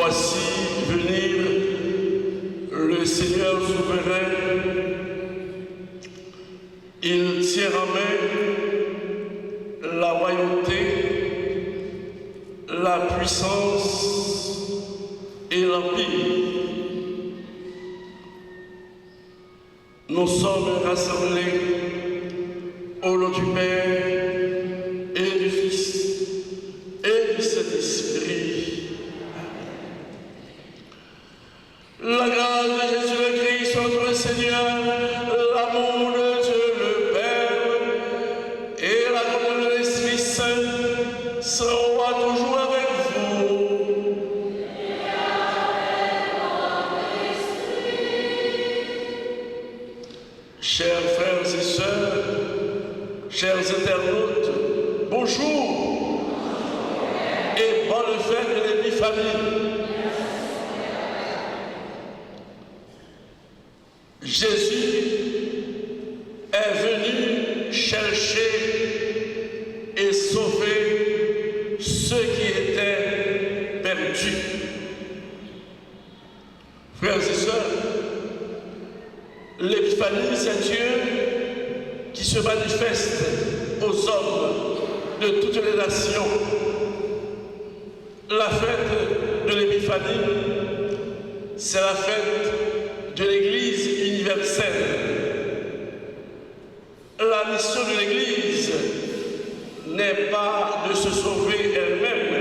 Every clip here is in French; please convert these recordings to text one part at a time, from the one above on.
Voici venir le Seigneur souverain. Il tient en main la royauté, la puissance et l'empire. Nous sommes rassemblés au nom du Père et du Fils et du Saint-Esprit. La grâce de Jésus-Christ, notre Seigneur, l'amour de Dieu le Père et la communion de l'Esprit Saint seront toujours avec vous. Chers frères et sœurs, chers internautes, bonjour et bonne fête de l'Épiphanie. Jésus est venu chercher et sauver ceux qui étaient perdus. Frères et sœurs, l'Épiphanie, c'est Dieu qui se manifeste aux hommes de toutes les nations. La fête de l'Épiphanie, c'est la fête de l'Église universelle. La mission de l'Église n'est pas de se sauver elle-même,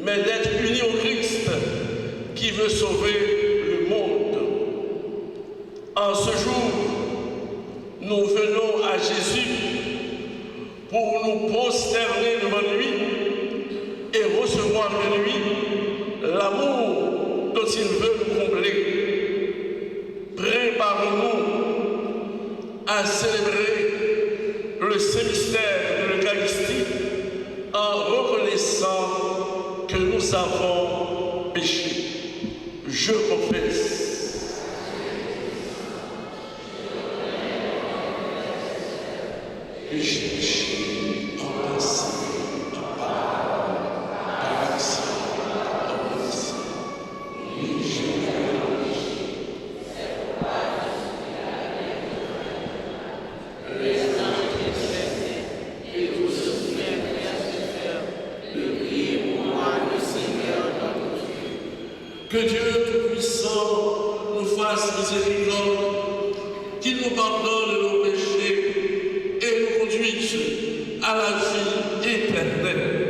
mais d'être unie au Christ qui veut sauver le monde. En ce jour, nous venons à Jésus pour nous prosterner devant lui et recevoir de lui l'amour dont il veut nous combler. Préparons-nous à célébrer le saint mystère de l'Eucharistie en reconnaissant que nous avons péché. Je confesse. J'ai péché en pensée, en parole, par action, en pensée. Que Dieu Tout-Puissant nous fasse miséricorde, qu'il nous pardonne nos péchés et nous conduise à la vie éternelle.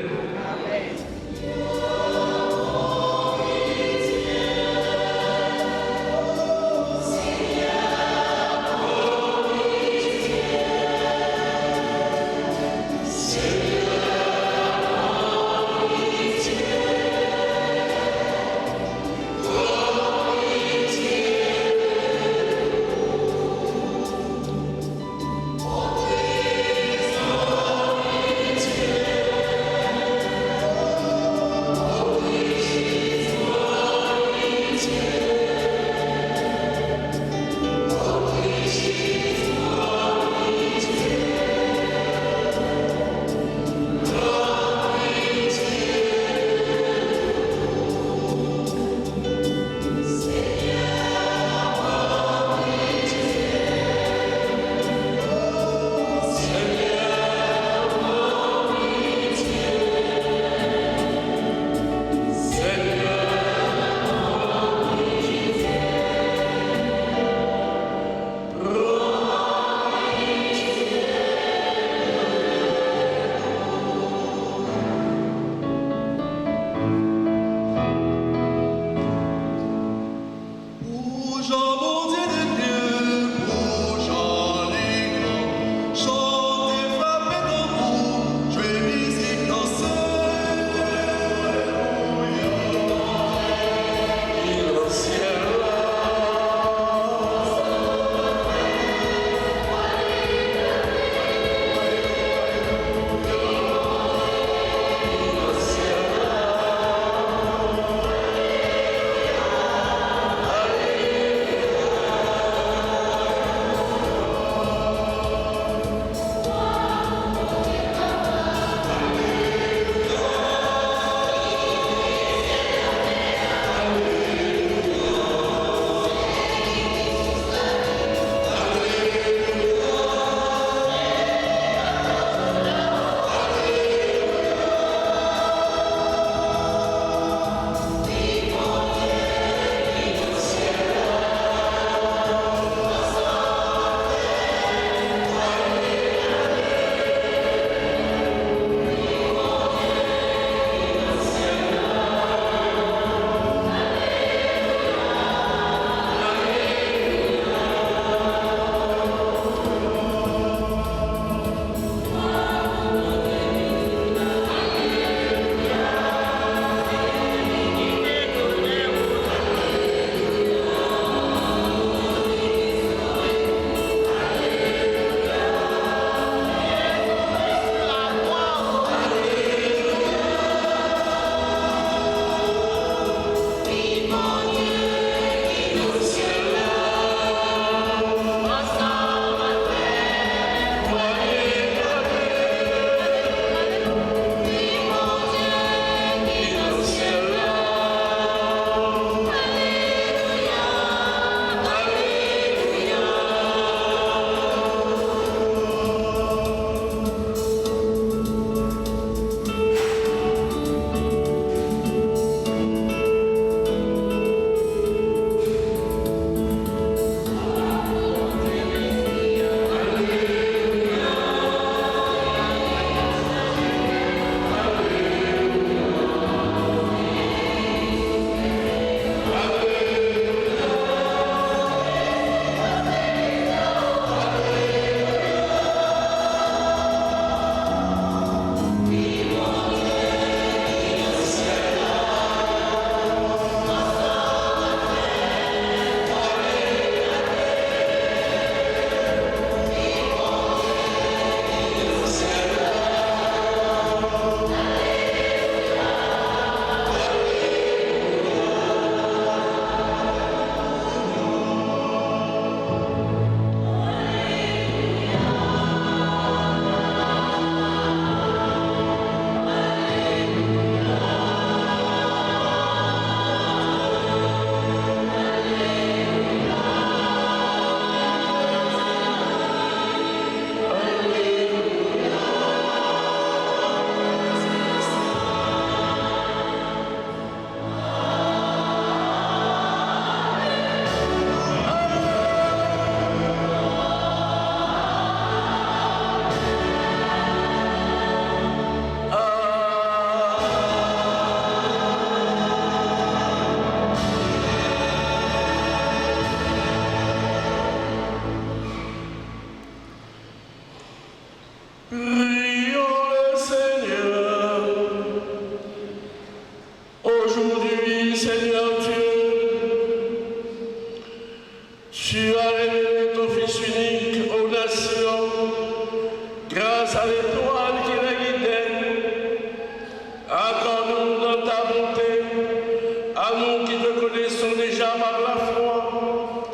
à nous qui te connaissons déjà par la foi,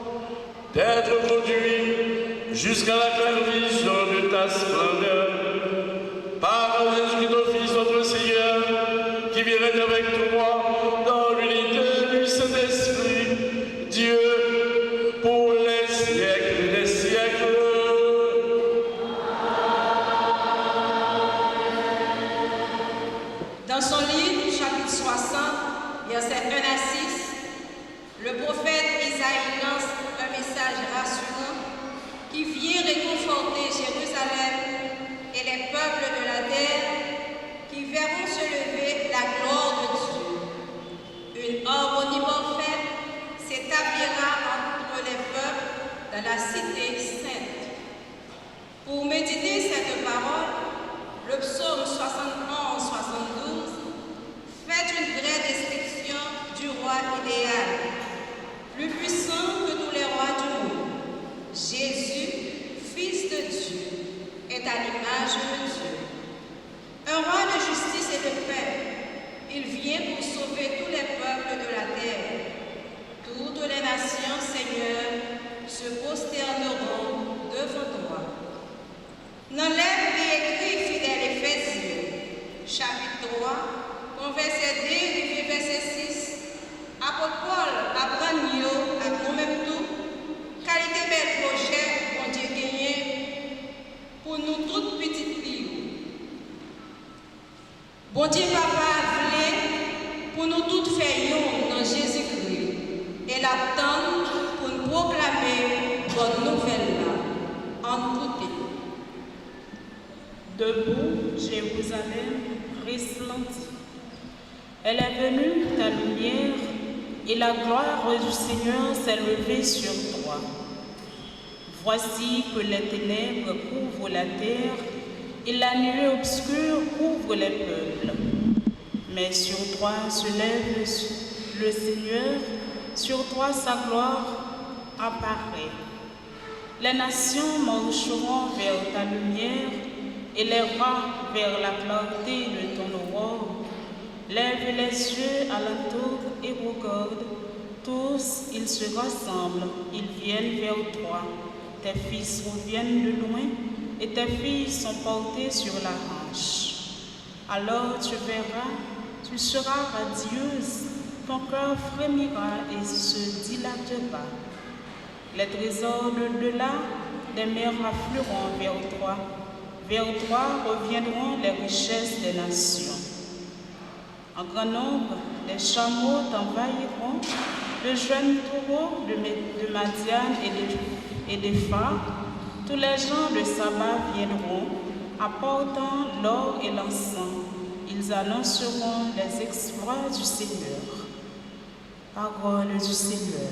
d'être conduits jusqu'à la claire vision de ta splendeur, par Jésus-Christ, ton Fils, notre Seigneur, qui vient avec toi dans l'unité du Saint-Esprit, Dieu, pour les siècles des siècles. Dans son livre, chapitre 60, versets 1 à 6, le prophète Isaïe lance un message rassurant qui vient réconforter Jérusalem et les peuples de la terre qui verront se lever la gloire de Dieu. Une harmonie parfaite s'établira entre les peuples dans la cité sainte. Pour méditer cette parole, le psaume 71-72 fait une vraie description du roi idéal, plus puissant que tous les rois du monde. Jésus, Fils de Dieu, est à l'image de Dieu. Un roi de justice et de paix, il vient pour sauver tous les peuples de la terre. Toutes les nations, Seigneur, se prosterneront devant toi. N'enlève et écrit, fidèle Éphésiens, chapitre 3, verset 2 et verset 6. Apôtre Paul apprend à nous-mêmes tout, qualité bel projet, bon Dieu gagné, pour nous toutes petites filles. Bon Dieu Papa voulait pour nous toutes faire dans Jésus-Christ et l'attendre pour nous proclamer bonne nouvelle là, en côté. Debout, Jérusalem resplendit. Elle est venue, ta lumière, et la gloire du Seigneur s'est levée sur toi. Voici que les ténèbres couvrent la terre, et la nuée obscure couvre les peuples. Mais sur toi se lève le Seigneur, sur toi sa gloire apparaît. Les nations marcheront vers ta lumière, et les rois vers la clarté de ton aurore. Lève les yeux à la tour et regarde, tous ils se rassemblent, ils viennent vers toi. Tes fils reviennent de loin et tes filles sont portées sur la hanche. Alors tu verras, tu seras radieuse, ton cœur frémira et se dilatera. Les trésors de l'au-delà des mers afflueront vers toi. Vers toi reviendront les richesses des nations. En grand nombre, les chameaux t'envahiront, de jeunes taureaux de Madian et d'Épha. Tous les gens de Saba viendront, apportant l'or et l'encens. Ils annonceront les exploits du Seigneur. Parole du Seigneur.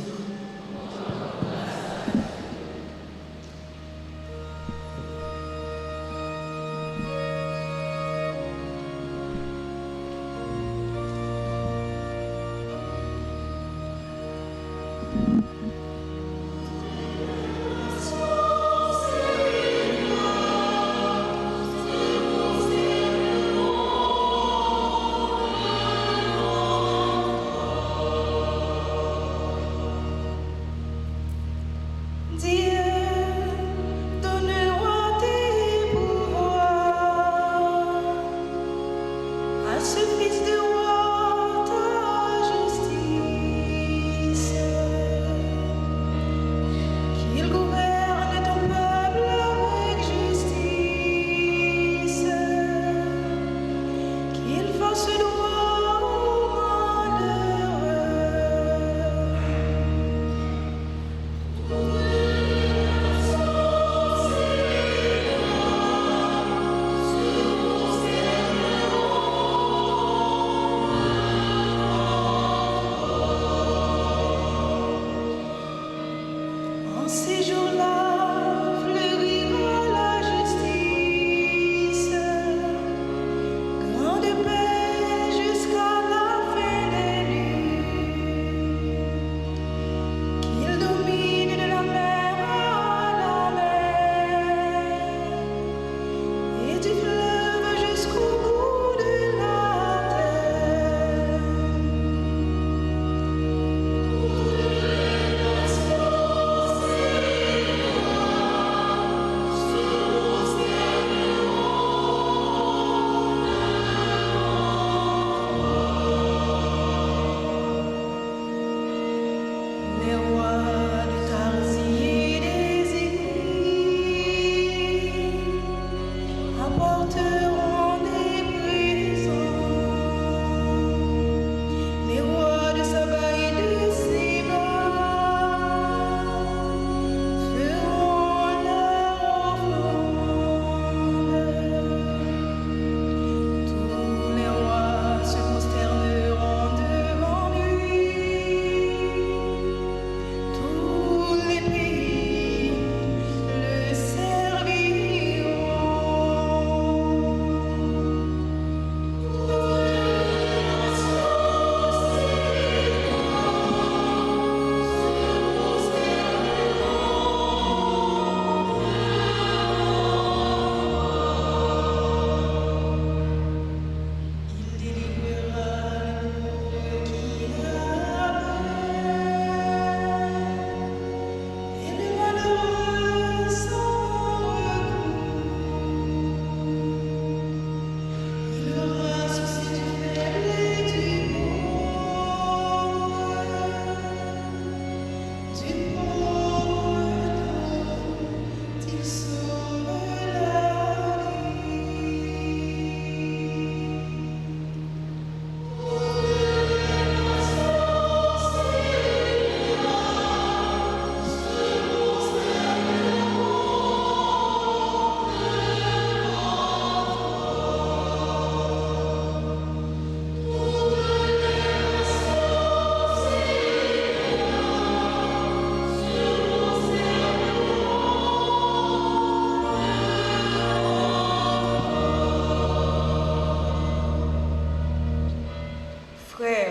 Frères,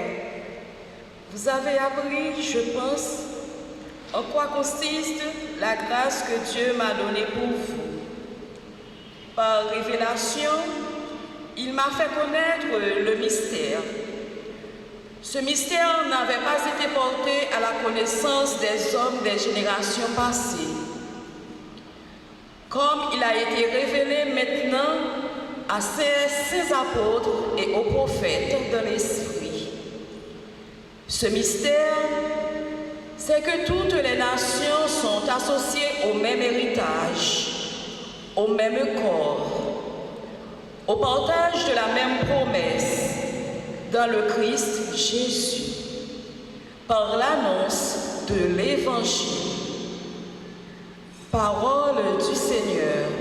vous avez appris, je pense, en quoi consiste la grâce que Dieu m'a donnée pour vous. Par révélation, il m'a fait connaître le mystère. Ce mystère n'avait pas été porté à la connaissance des hommes des générations passées. Comme il a été révélé maintenant à ses apôtres et aux prophètes de l'Esprit. Ce mystère, c'est que toutes les nations sont associées au même héritage, au même corps, au partage de la même promesse dans le Christ Jésus, par l'annonce de l'Évangile. Parole du Seigneur.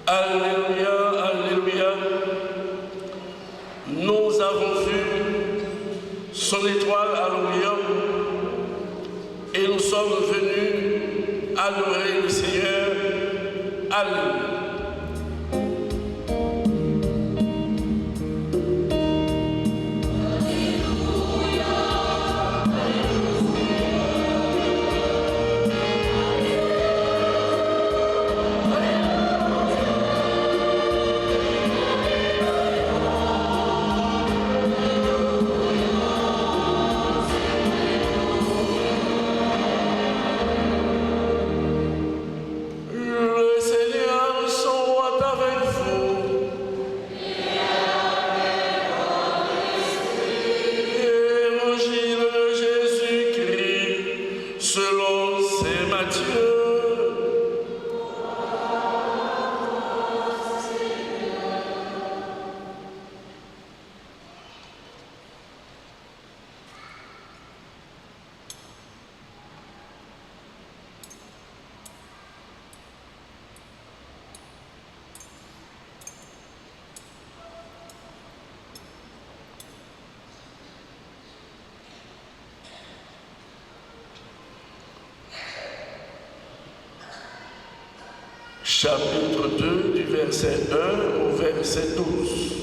Alléluia, Alléluia. Nous avons vu son étoile à l'Orient et nous sommes venus adorer le Seigneur. Alléluia. Le Seigneur soit avec vous. Évangile de Jésus-Christ selon saint Matthieu. Chapitre 2 du verset 1 au verset 12.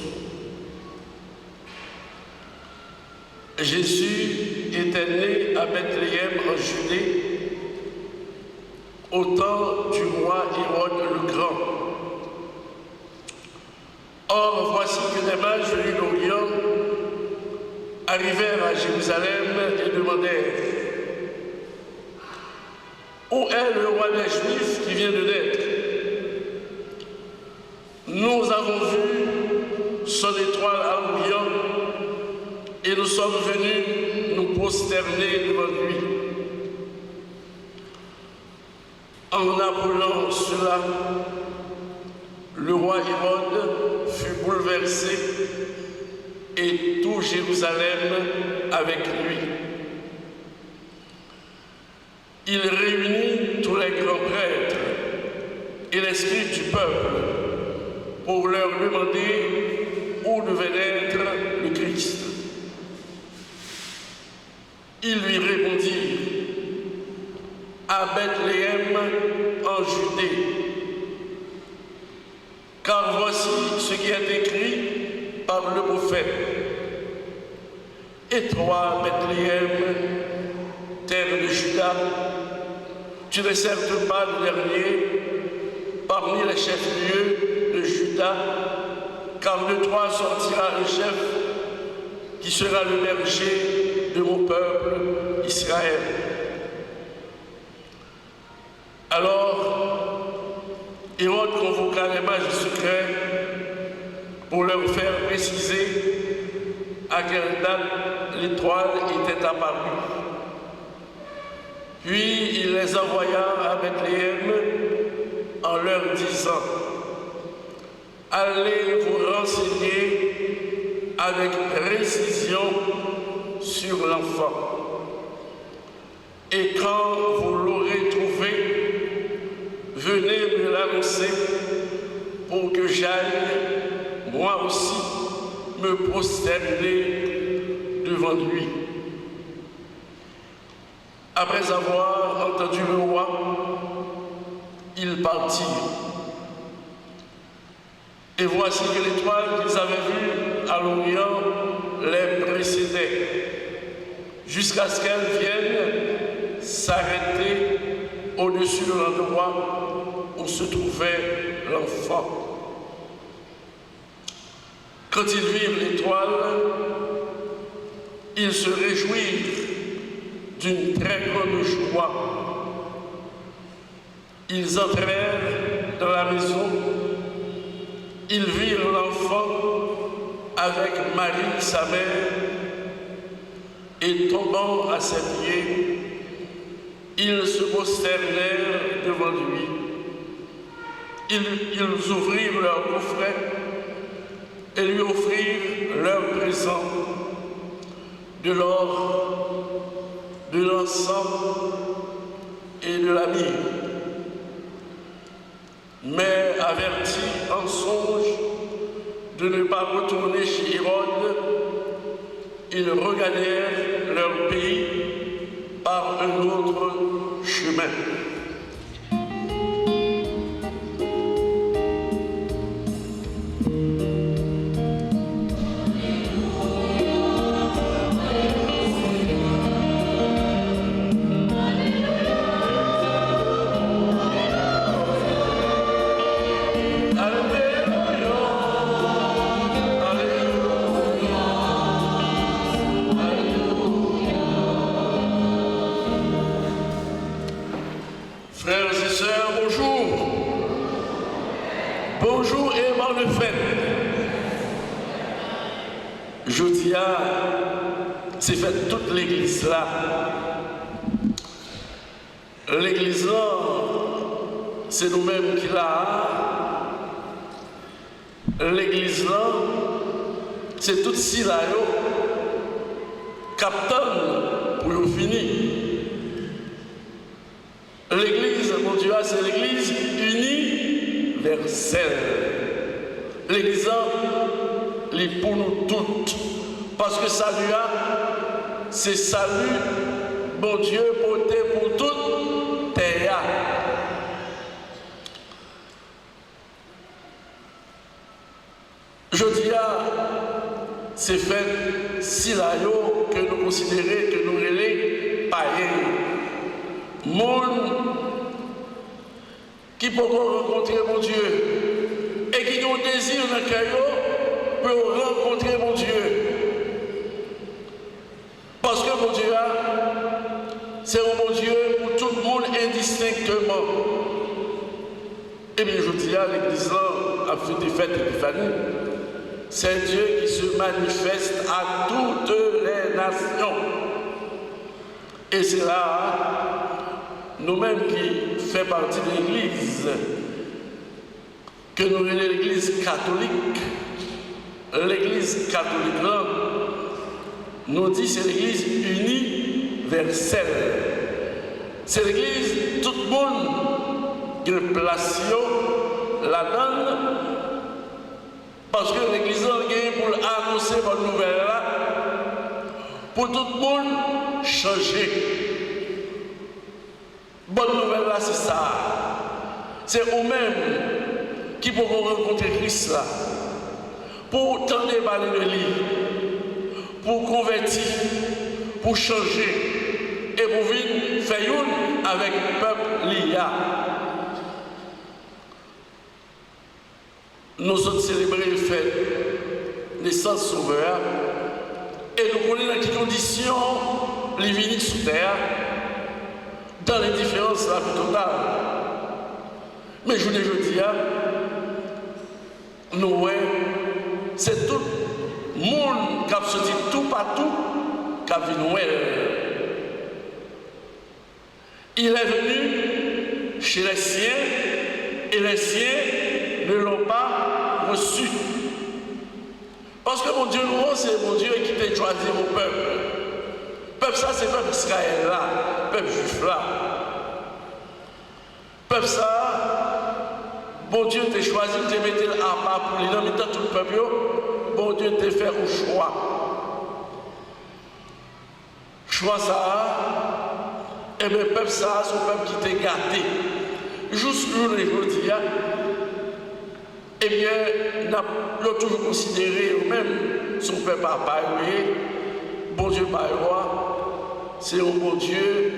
Jésus était né à Bethléem en Judée au temps du roi Hérode le Grand. Or, voici que des mages venus d'Orient arrivèrent à Jérusalem et demandèrent: où est le roi des Juifs qui vient de naître? Nous avons vu son étoile à l'Orient et nous sommes venus nous prosterner devant lui. En appelant cela, le roi Hérode fut bouleversé et tout Jérusalem avec lui. Il réunit tous les grands prêtres et les scribes du peuple pour leur demander où devait naître le Christ. Ils lui répondirent: à Bethléem en Judée. Car voici ce qui est écrit par le prophète. Et toi, Bethléem, terre de Juda, tu n'es certes pas le dernier parmi parmi les chefs-lieux de Juda, car de toi sortira un chef qui sera le berger de mon peuple Israël. Alors, Hérode convoqua les mages secrets pour leur faire préciser à quelle date l'étoile était apparue. Puis il les envoya à Bethléem en leur disant: allez vous renseigner avec précision sur l'enfant. Et quand vous l'aurez trouvé, venez me l'annoncer pour que j'aille, moi aussi, me prosterner devant lui. Après avoir entendu le roi, ils partirent. Et voici que l'étoile qu'ils avaient vue à l'Orient les précédait, jusqu'à ce qu'elle vienne s'arrêter au-dessus de l'endroit où se trouvait l'enfant. Quand ils virent l'étoile, ils se réjouirent d'une très grande joie. Ils entrèrent dans la maison. Ils virent l'enfant avec Marie, sa mère, et tombant à ses pieds, ils se prosternèrent devant lui. Ils ouvrirent leur coffret et lui offrirent leurs présents, de l'or, de l'encens et de la myrrhe. Mais avertis en songe de ne pas retourner chez Hérode, ils regagnèrent leur pays par un autre chemin. Frères et sœurs, bonjour. Bonjour et bonne fête. Jeudi, c'est fait toute l'église là. L'église là, c'est nous-mêmes qui l'a. L'église là, c'est tout si là, capitaine pour finir. L'église, mon Dieu, c'est l'église universelle. L'église, elle est pour nous toutes. Parce que salut, c'est salut, mon Dieu, porté pour toute terre. Je dis, c'est fait si là, que nous considérons que nous relais païens. Monde qui peut rencontrer mon Dieu et qui a un désir dans le cœur peut rencontrer mon Dieu. Parce que mon Dieu, c'est un bon Dieu pour tout le monde indistinctement. Et bien je dis à l'église a fait des fêtes d'épiphanie. C'est Dieu qui se manifeste à toutes les nations. Et c'est là, nous-mêmes qui faisons partie de l'Église, que nous venons de l'Église catholique. L'Église catholique, là, nous dit c'est l'Église universelle. C'est l'Église, tout le monde qui est placé là-dedans, parce que l'Église est pour annoncer votre nouvelle là, pour tout le monde changer. Bonne nouvelle là, c'est ça. C'est eux-mêmes qui pourront rencontrer Christ là. Pour tendre parler de lui, pour convertir, pour changer et pour venir faire une avec le peuple l'IA. nous avons célébré le fait naissance sauveur et nous connaissons dans quelles conditions les venus sous terre dans les différences la plus totale. Mais je vous dis, nous, c'est tout le monde qui a sorti tout partout qui a vu Noël. Il est venu chez les siens et les siens ne l'ont pas reçu. Parce que mon Dieu, nous, c'est mon Dieu qui t'a choisi mon peuple. Peuple, ça, c'est peuple Israël là, peuple juif là. Peuple, ça, bon Dieu t'a choisi, t'a mis à part pour les noms, tout le peuple, bon Dieu t'a fait au choix. Choix ça, et bien, peuple, ça, c'est un peuple qui t'a gâté. Juste nous, les jours, eh bien, nous avons toujours considéré nous-mêmes son peuple à pareil, bon Dieu par roi, c'est un bon Dieu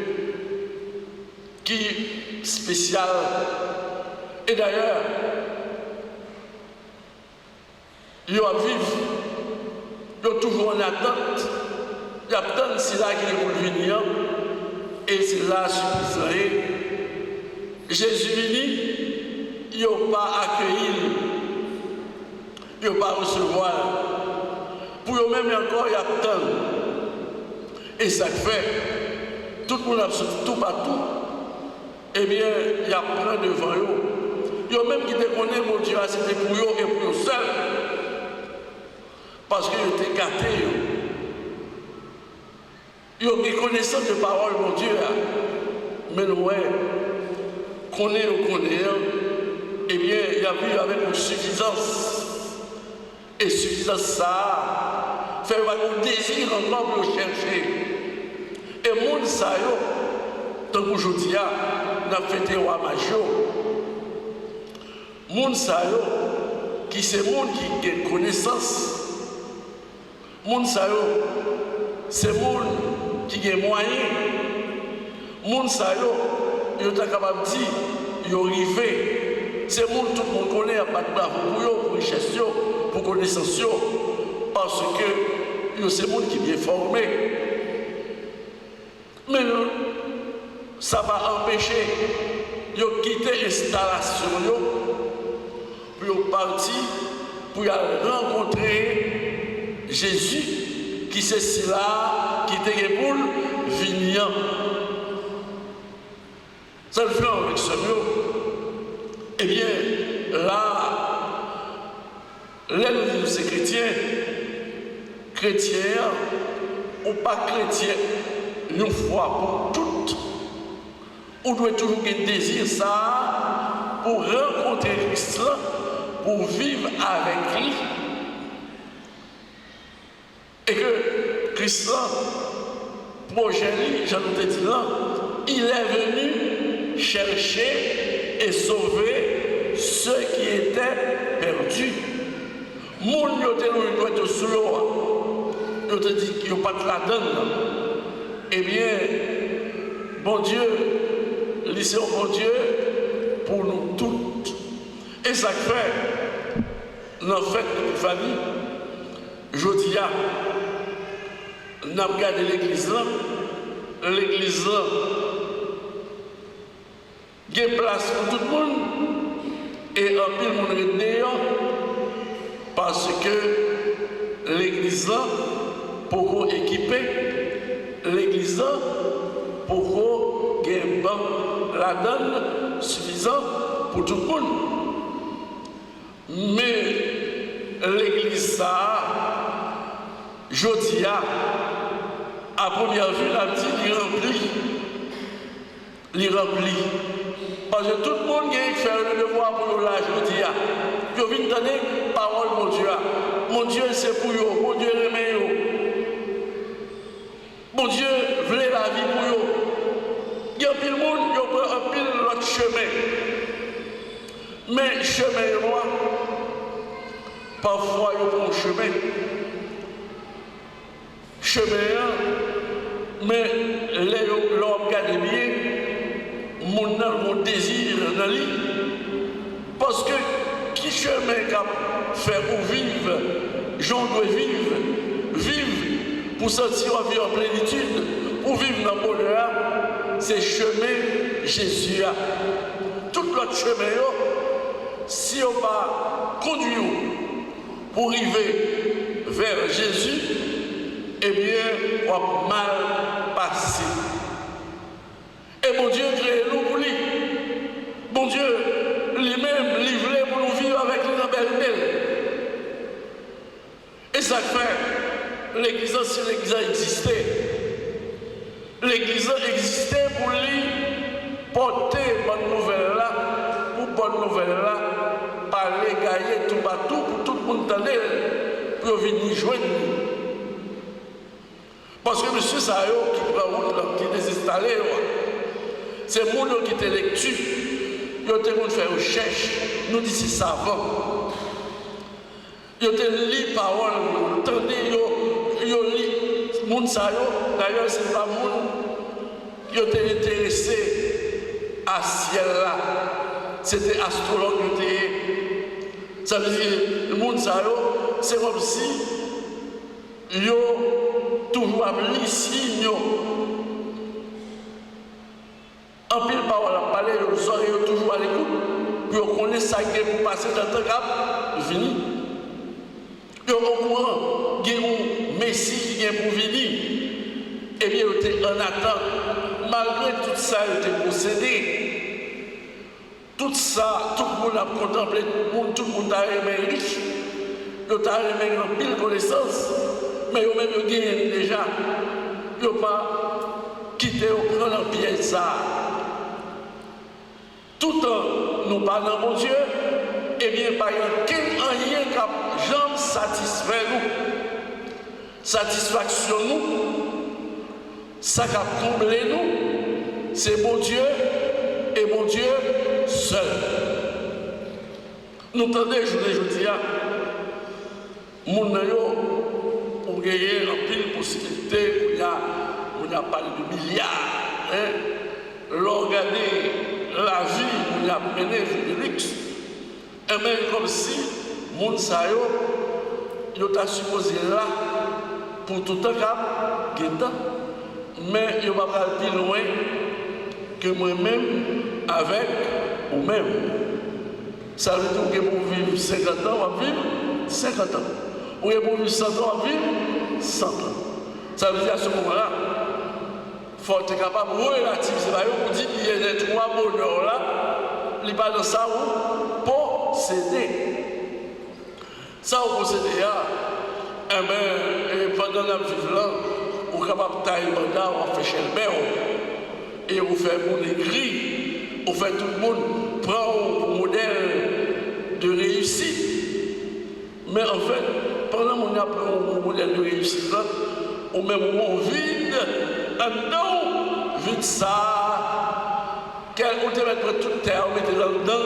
qui est spécial. Et d'ailleurs, ils vivent, ils sont toujours en attente, ils attendent c'est là qu'il est pour venir, et c'est là suffisant. Jésus venu, ils n'ont pas accueilli, ils n'ont pas recevoir. Pour eux-mêmes encore, ils attendent. Et ça fait, tout le monde a sorti tout partout. Eh bien, il y a plein devant eux. Ils ont même qui déconnaissent, mon Dieu, c'était pour eux et pour eux seuls. Parce qu'ils étaient gâtés. Ils ont des connaissances de parole, mon Dieu. Mais nous, connaît, eh bien, il y a vu avec une suffisance. Et suffisance, ça fait un désir encore pour le chercher. Et le monde, ça, tant qu'aujourd'hui, on a fêté roi major. Le monde, ça, qui c'est le monde qui a connaissance. Le monde, ça, c'est le monde qui a moyen. Le monde, ça, il est capable de dire, il est arrivé. C'est le monde, tout le monde connaît, il n'y a pas de bravo pour richesse, pour connaissance, parce que c'est le monde qui est bien formé. Mais ça va empêcher de quitter l'installation pour partir, pour aller rencontrer Jésus, qui c'est cela, qui était pour venir. Ça le fait avec ce mot. Eh bien, là, nous sommes chrétiens ou pas chrétiens, une foi pour toutes. On doit toujours un désir ça pour rencontrer Christ, pour vivre avec lui. Et que Christ, projet, j'en ai dit là, il est venu chercher et sauver ceux qui étaient perdus. Moun yo te nou doit te sous l'eau. Yo te dit qu'il n'y a pas de la donne. Eh bien, bon Dieu, lycée bon Dieu pour nous toutes. Et ça fait, dans la fête de famille, je dis, nous avons regardé l'église là, il y a place pour tout le monde, et un peu le monde est dehors, parce que l'église là, pour équiper, l'église là, pour gagner la donne suffisante pour tout le monde. Mais l'église ça, je dis à première vue, la petite, il remplit. Parce que tout le monde a fait le devoir pour nous là, je dis. Je viens donner parole, mon Dieu. Mon Dieu, c'est pour vous. Mon Dieu, aimez vous. Mon Dieu, voulait la vie pour vous. Il y a un pile monde, il y a un pile l'autre chemin. Mais chemin, moi, parfois, il y a un chemin. Chemin, mais l'homme garde bien, mon désir dans lui. Parce que qui chemin qu'a fait pour vivre, j'en dois vivre pour sentir la vie en plénitude, pour vivre dans le bonheur, c'est chemin Jésus. Tout l'autre chemin, si on va conduire pour arriver vers Jésus, eh bien, on va mal passer. Et mon Dieu crée nous pour lui. Mon Dieu lui-même livré pour nous vivre avec les belles. Et ça fait, l'Église, si l'Église existait, l'Église existait pour lui porter bonne nouvelle là, pour bonne nouvelle là, parler, gagner tout partout, pour tout le monde entendre, pour venir joindre nous. Parce que monsieur Sayo qui prend route, qui est désinstallé, c'est le monde qui est lecture. Il y a des gens qui font recherche, nous disons c'est savant. Il y a des livres, paroles, entendez, il y a des gens qui d'ailleurs, c'est pas le monde qui est intéressé à ce ciel-là. C'était astrologue qui était. Ça veut dire, le monde, c'est comme si il y a toujours appelé signe. En pile parole à parler, ils sont toujours à l'écoute, pour connaître ça qui est pour passer dans le temps, fini. Ils sont au courant, il y a un Messie qui est pour venir. Eh bien, ils étaient en attente. Malgré tout ça, ils étaient possédés. Tout ça, tout le monde a contemplé, tout le monde a aimé riche. Ils ont aimé en pile connaissance. Mais ils ont même gagné déjà. Ils n'ont pas quitté au grand empire ça. Tout en nous parlant, mon Dieu, eh bien, pas rien qui jamais satisfait nous. Satisfaction nous, ça qui a comblé nous, c'est mon Dieu et mon Dieu seul. Nous entendons, je dis, mon pour gagner en pile possibilité, on a parlé de milliards, l'organiser la vie, on a mené de luxe. Et même comme si, mon sayo, il a supposé là, pour tout le temps, mais il ne va pas aller plus loin que moi-même avec vous-même. Ça veut dire que pour vivre 50 ans, on va vivre 50 ans. Ou pour vivre 100 ans, on va vivre 100 ans. Ça veut dire à ce moment-là, il faut être capable de relativiser. C'est pas pour dire qu'il y a des trois bonheurs là, il n'y a pas de ça où posséder. Ça où posséder, eh bien, pendant la vie là, on est capable de tailler le mandat, on fait chez le père, et on fait mon écrit, on fait tout le monde prend un modèle de réussite. Mais en fait, pendant qu'on apprend un modèle de réussite là, on met un vide, vide ça, quel côté mettre toute terre, on met là-dedans,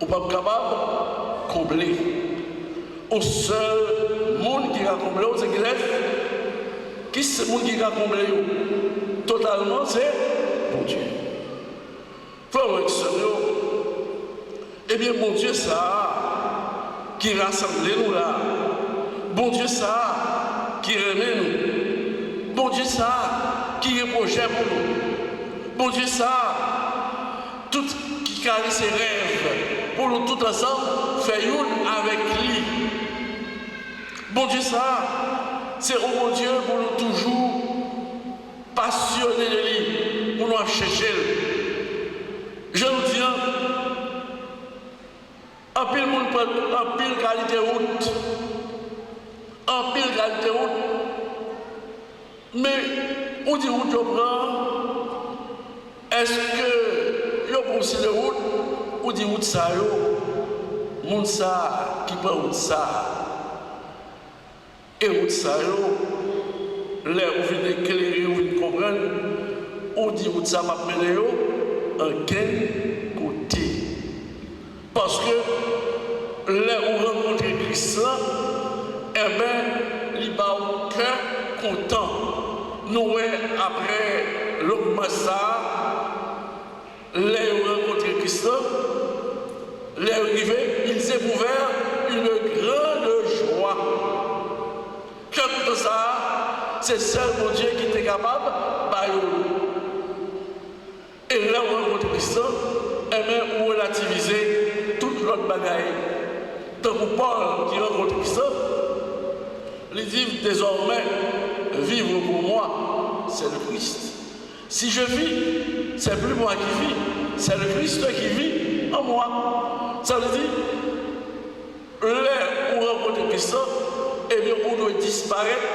on n'est pas capable de combler. Au seul monde qui a comblé, c'est qui est. Qui c'est le monde qui a comblé? Totalement, c'est mon Dieu. Frère et sœur, eh bien, mon Dieu, ça, qui rassemble nous là. Bon Dieu, ça, qui remet nous. Bon Dieu, ça, qui est projet pour nous. Bon Dieu, ça, tout qui carry ses rêves, pour nous tout ensemble, faire une avec lui. Bon Dieu, ça, c'est au bon Dieu pour nous toujours passionner de lui, pour nous chercher. Je vous dis, en pile monde prend en pile qualité route. En pile qualité route. Mais on dit route je prends. Est-ce que je prends aussi de route? On dit route ça yo. Monde ça qui prend route ça. Et route ça yo. Là où vous venez éclairer, où vous venez comprendre. On dit route ça m'a mené yo. En quel côté? Parce que là où vous rencontrez Christ, eh bien, il va au cœur content. Nous, après le massacre, là où vous rencontrez Christ, Les arrivés, ils éprouvèrent une grande joie. Comme ça, c'est seul mon Dieu qui était capable de. Et là, on rencontre Christ, et même on relativiser toute l'autre bagaille. Donc, Paul qui rencontre Christ, il dit désormais, vivre pour moi, c'est le Christ. Si je vis, c'est plus moi qui vis, c'est le Christ qui vit en moi. Ça veut dire, là où on rencontre Christ, eh bien, on doit disparaître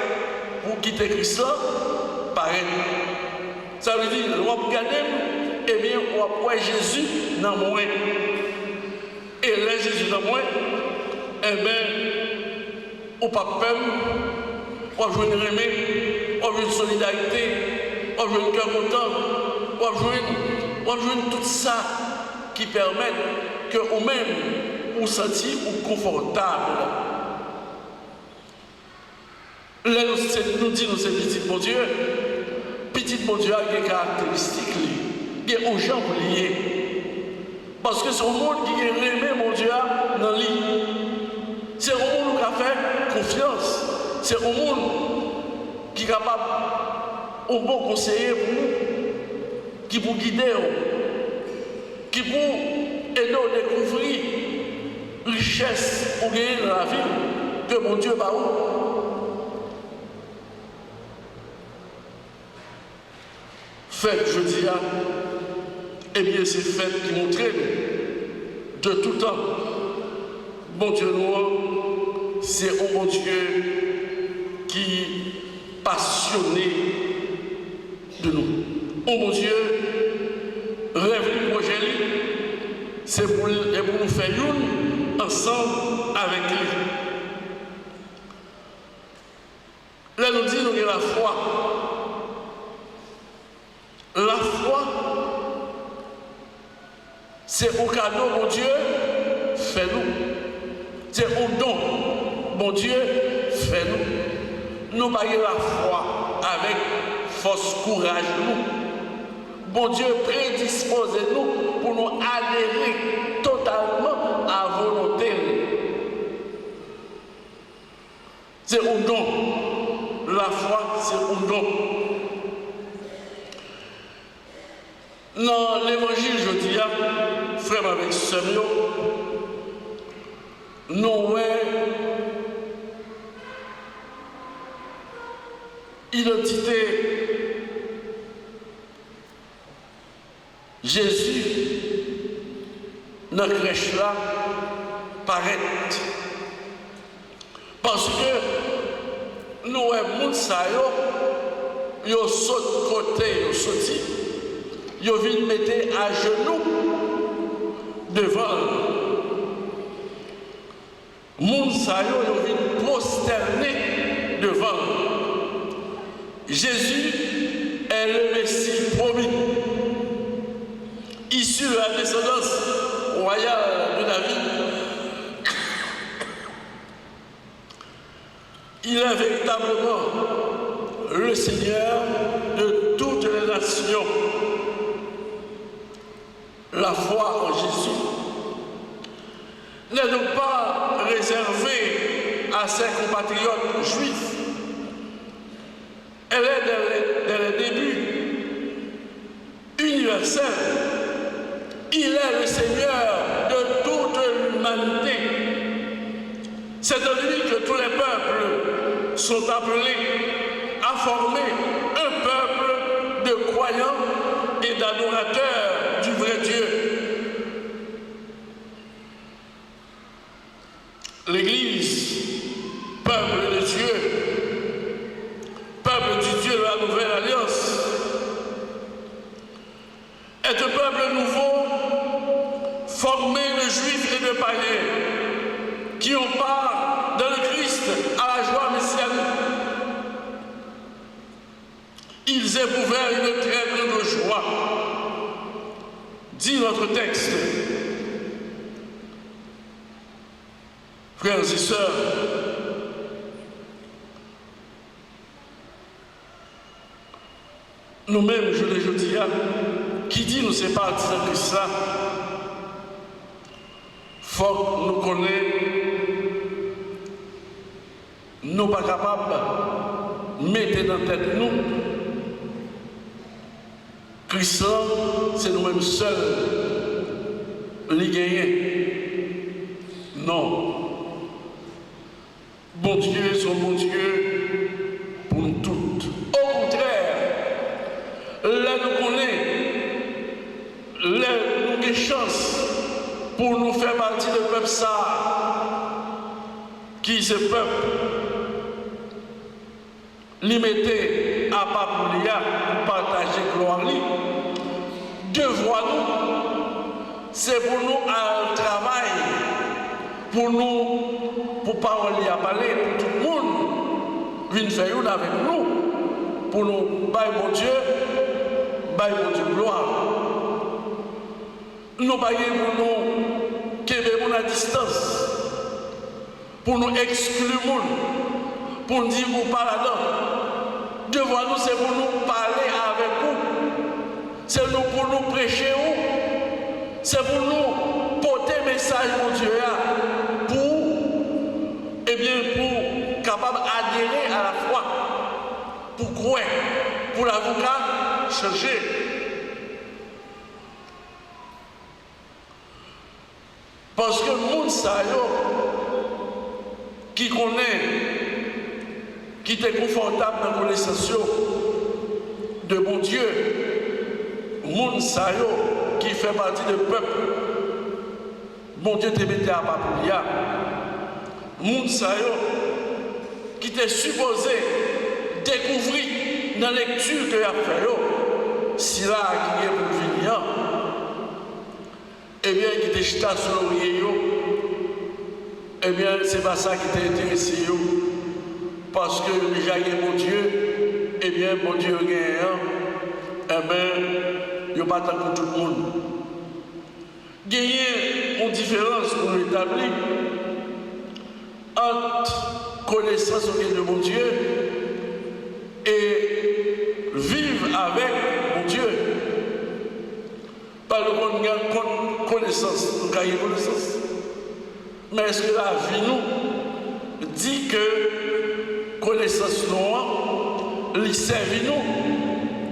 pour quitter Christ, pareil. Ça veut dire, on va regarder, eh bien, on va voir Jésus dans moi. Et là, Jésus dans moi, eh bien, on n'a pas peur, on va jouer une remède, on va jouer une solidarité, on va jouer un cœur content, on va jouer tout ça qui permet que nous-mêmes, nous sentir confortable. Là, nous disons, c'est petit bon Dieu. Petit bon Dieu a des caractéristiques, il y a aux gens liés. Parce que c'est au monde qui est aimé mon Dieu dans lui. C'est au monde qui a fait confiance. C'est au monde qui est capable, au bon conseiller pour nous, qui pour guider, qui pour aider à découvrir richesse ou gagner dans la vie que mon Dieu va où. Fête, je dis, eh bien, c'est fête qui montrait de tout temps. Bon Dieu nous, c'est un bon Dieu qui est passionné de nous. Un bon Dieu rêve le projet, c'est pour nous faire une ensemble avec lui. Là, nous dit, nous avons la foi. La foi, c'est au cadeau, mon Dieu, fais-nous. C'est au don, mon Dieu, fais-nous. Nous baillons la foi avec force, courage, nous. Bon Dieu, prédisposez-nous pour nous adhérer totalement à volonté. C'est au don. La foi, c'est au don. Dans l'évangile, je dis, frère avec sœur, nous identité Jésus dans la crèche là paraît. Parce que nous avons ça, yo saute côté, yo sauté. Ils viennent mettre à genoux devant. Moun sa yo, ils viennent prosterner devant. Jésus est le Messie promis, issu de la descendance royale de David. Il est véritablement le Seigneur de toutes les nations. La foi en Jésus n'est donc pas réservée à ses compatriotes juifs. Elle est dès le début universelle. Il est le Seigneur de toute l'humanité. C'est en lui que tous les peuples sont appelés à former un peuple de croyants et d'adorateurs du vrai Dieu. L'Église, peuple de Dieu, peuple du Dieu de la Nouvelle Alliance, est un peuple nouveau, formé de juifs et de païens, qui ont part dans le Christ à la joie messianique. Ils éprouvèrent une très grande joie, dit notre texte. Frères et sœurs, nous-mêmes, je le dis, qui dit nous c'est pas de ça, faut que nous connaissions, nous pas capables de mettre dans la tête nous. Christ, c'est nous-mêmes seuls, les gagnants. Non. Bon Dieu, son bon Dieu pour nous toutes. Au contraire, là nous connaissons, là nous avons des chances pour nous faire partie du peuple ça, qui est ce peuple, limité à Papoulia pour partager gloire. Devoir nous, c'est pour nous un travail, pour nous, pour parler à parler, pour tout le monde, venir faire une avec nous, pour nous, bailler mon Dieu, gloire. Nous bailler pour nous, qui est à distance, pour nous exclure le monde, pour nous dire ou pas là-dedans. Devoir nous, c'est pour nous parler avec vous, c'est pour nous prêcher vous, c'est pour nous porter message, mon Dieu, pour capable adhérer à la foi, pour croire, pour l'avocat changer. Parce que le monde qui connaît, qui est confortable dans la connaissance de mon Dieu, le monde qui fait partie du peuple, mon Dieu te mettait à Papoulia. Moun sa yo qui était supposé découvrir dans la lecture que y a fait yo, si là qui est pour venir, eh bien qui était jeté sur l'oreiller yo, eh bien c'est pas ça qui t'a intéressé yo, parce que déjà il y a mon Dieu, eh bien mon Dieu gagne, eh bien il n'y a pas tant pour tout le monde. Gagner une différence pour l'établir entre connaissance de mon Dieu et vivre avec mon Dieu. Pas le monde gagne connaissance, nous gagnons connaissance. Mais est-ce que la vie nous dit que connaissance nous, lui servit nous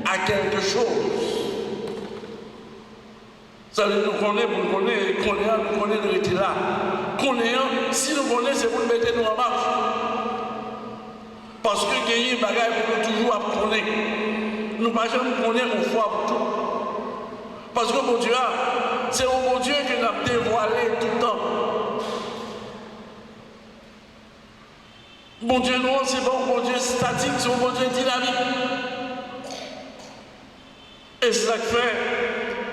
à quelque chose? Ça veut dire nous connaît pour nous connaître, nous connaît de rester là. Si nous connaissons, c'est pour nous mettre nous en marche. Parce que gagner des bagages pour nous toujours apprendre. Nous ne pouvons jamais connaître une fois pour tout. Parce que mon Dieu, c'est au mon Dieu qui nous a dévoilé tout le temps. Mon Dieu, non, c'est pas un bon Dieu statique, c'est un bon Dieu dynamique. Et c'est ça que fait.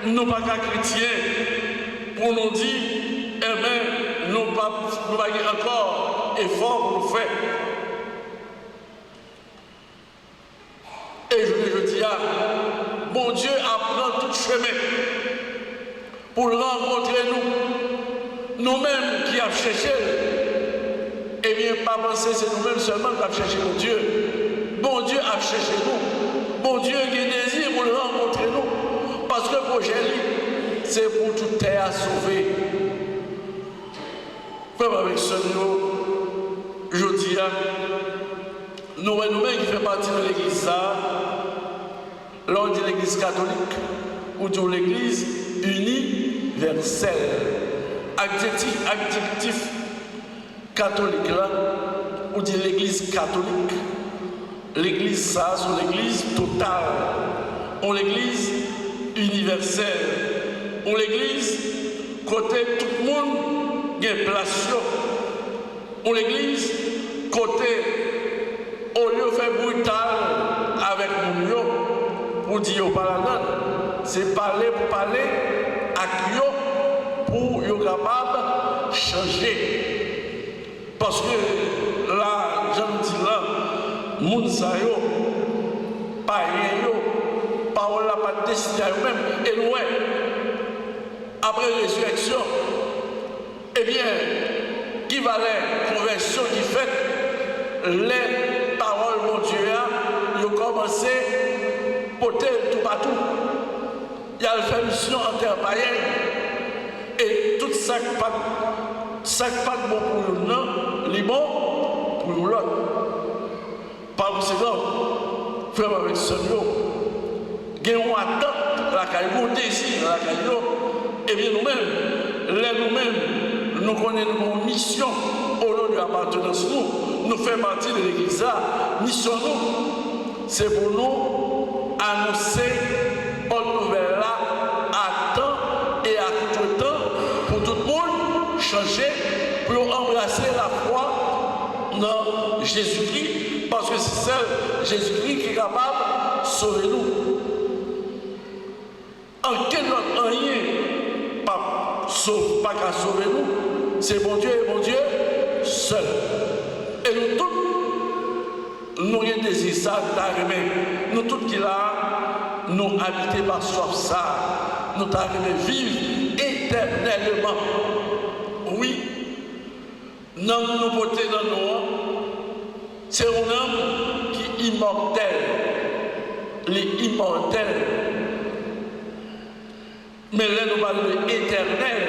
Nous ne sommes pas chrétiens pour nous dire, eh bien, nous ne pas encore effort pour nous faire. Et je dis, mon Dieu apprend tout chemin pour rencontrer nous. Nous-mêmes qui avons cherché, eh bien, pas penser, c'est nous-mêmes seulement qui avons cherché mon Dieu. Bon Dieu a cherché nous. Bon Dieu qui a désir pour le rencontrer nous. Parce que le projet, c'est pour toute terre à sauver. Frère avec ce nous, je dis, nous-mêmes qui faisons partie de l'église, l'on dit l'église catholique, ou dit l'église universelle. Adjectif catholique, là, ou dit l'église catholique. L'église, ça, c'est l'église totale. On l'église universelle. On l'église, côté tout le monde, il y a une place. On l'église, côté, au lieu de faire brutal avec mon pour dire pas la note, c'est parler pour parler à yo pour yo capable de changer. Parce que là, j'aime dire là, moun sa yo, pas rien yo, parole n'a pas décidé à eux-mêmes, et loin, après résurrection, eh bien, qui va la conversion qui fait, les paroles, mon Dieu, ils ont commencé à porter tout partout. Il y a le fait mission en terre païenne, et tout ça ça n'est pas bon pour nous, non, c'est bon pour nous l'autre. Par conséquent, frère avec ce nous, gagnons attente, la caillou, désir, la caillou, et bien nous-mêmes, nous connaissons nos missions au nom de l'appartenance, nous faisons partie de l'église. Mission nous, c'est pour nous annoncer une nouvelle là à temps et à tout temps pour tout le monde changer, pour embrasser la foi dans Jésus-Christ, parce que c'est seul Jésus-Christ qui est capable de sauver nous. En quel autre rien pas qu'à sauver nous, c'est bon Dieu et bon Dieu seul. Et nous tous, nous avons désiré ça, nous tous qui là, nous habiter par soif ça, nous t'arrivons vivre éternellement. Oui, nous nous porter dans nous, c'est un homme qui est immortel, l'immortel. Mais là, nous parlons d'éternel.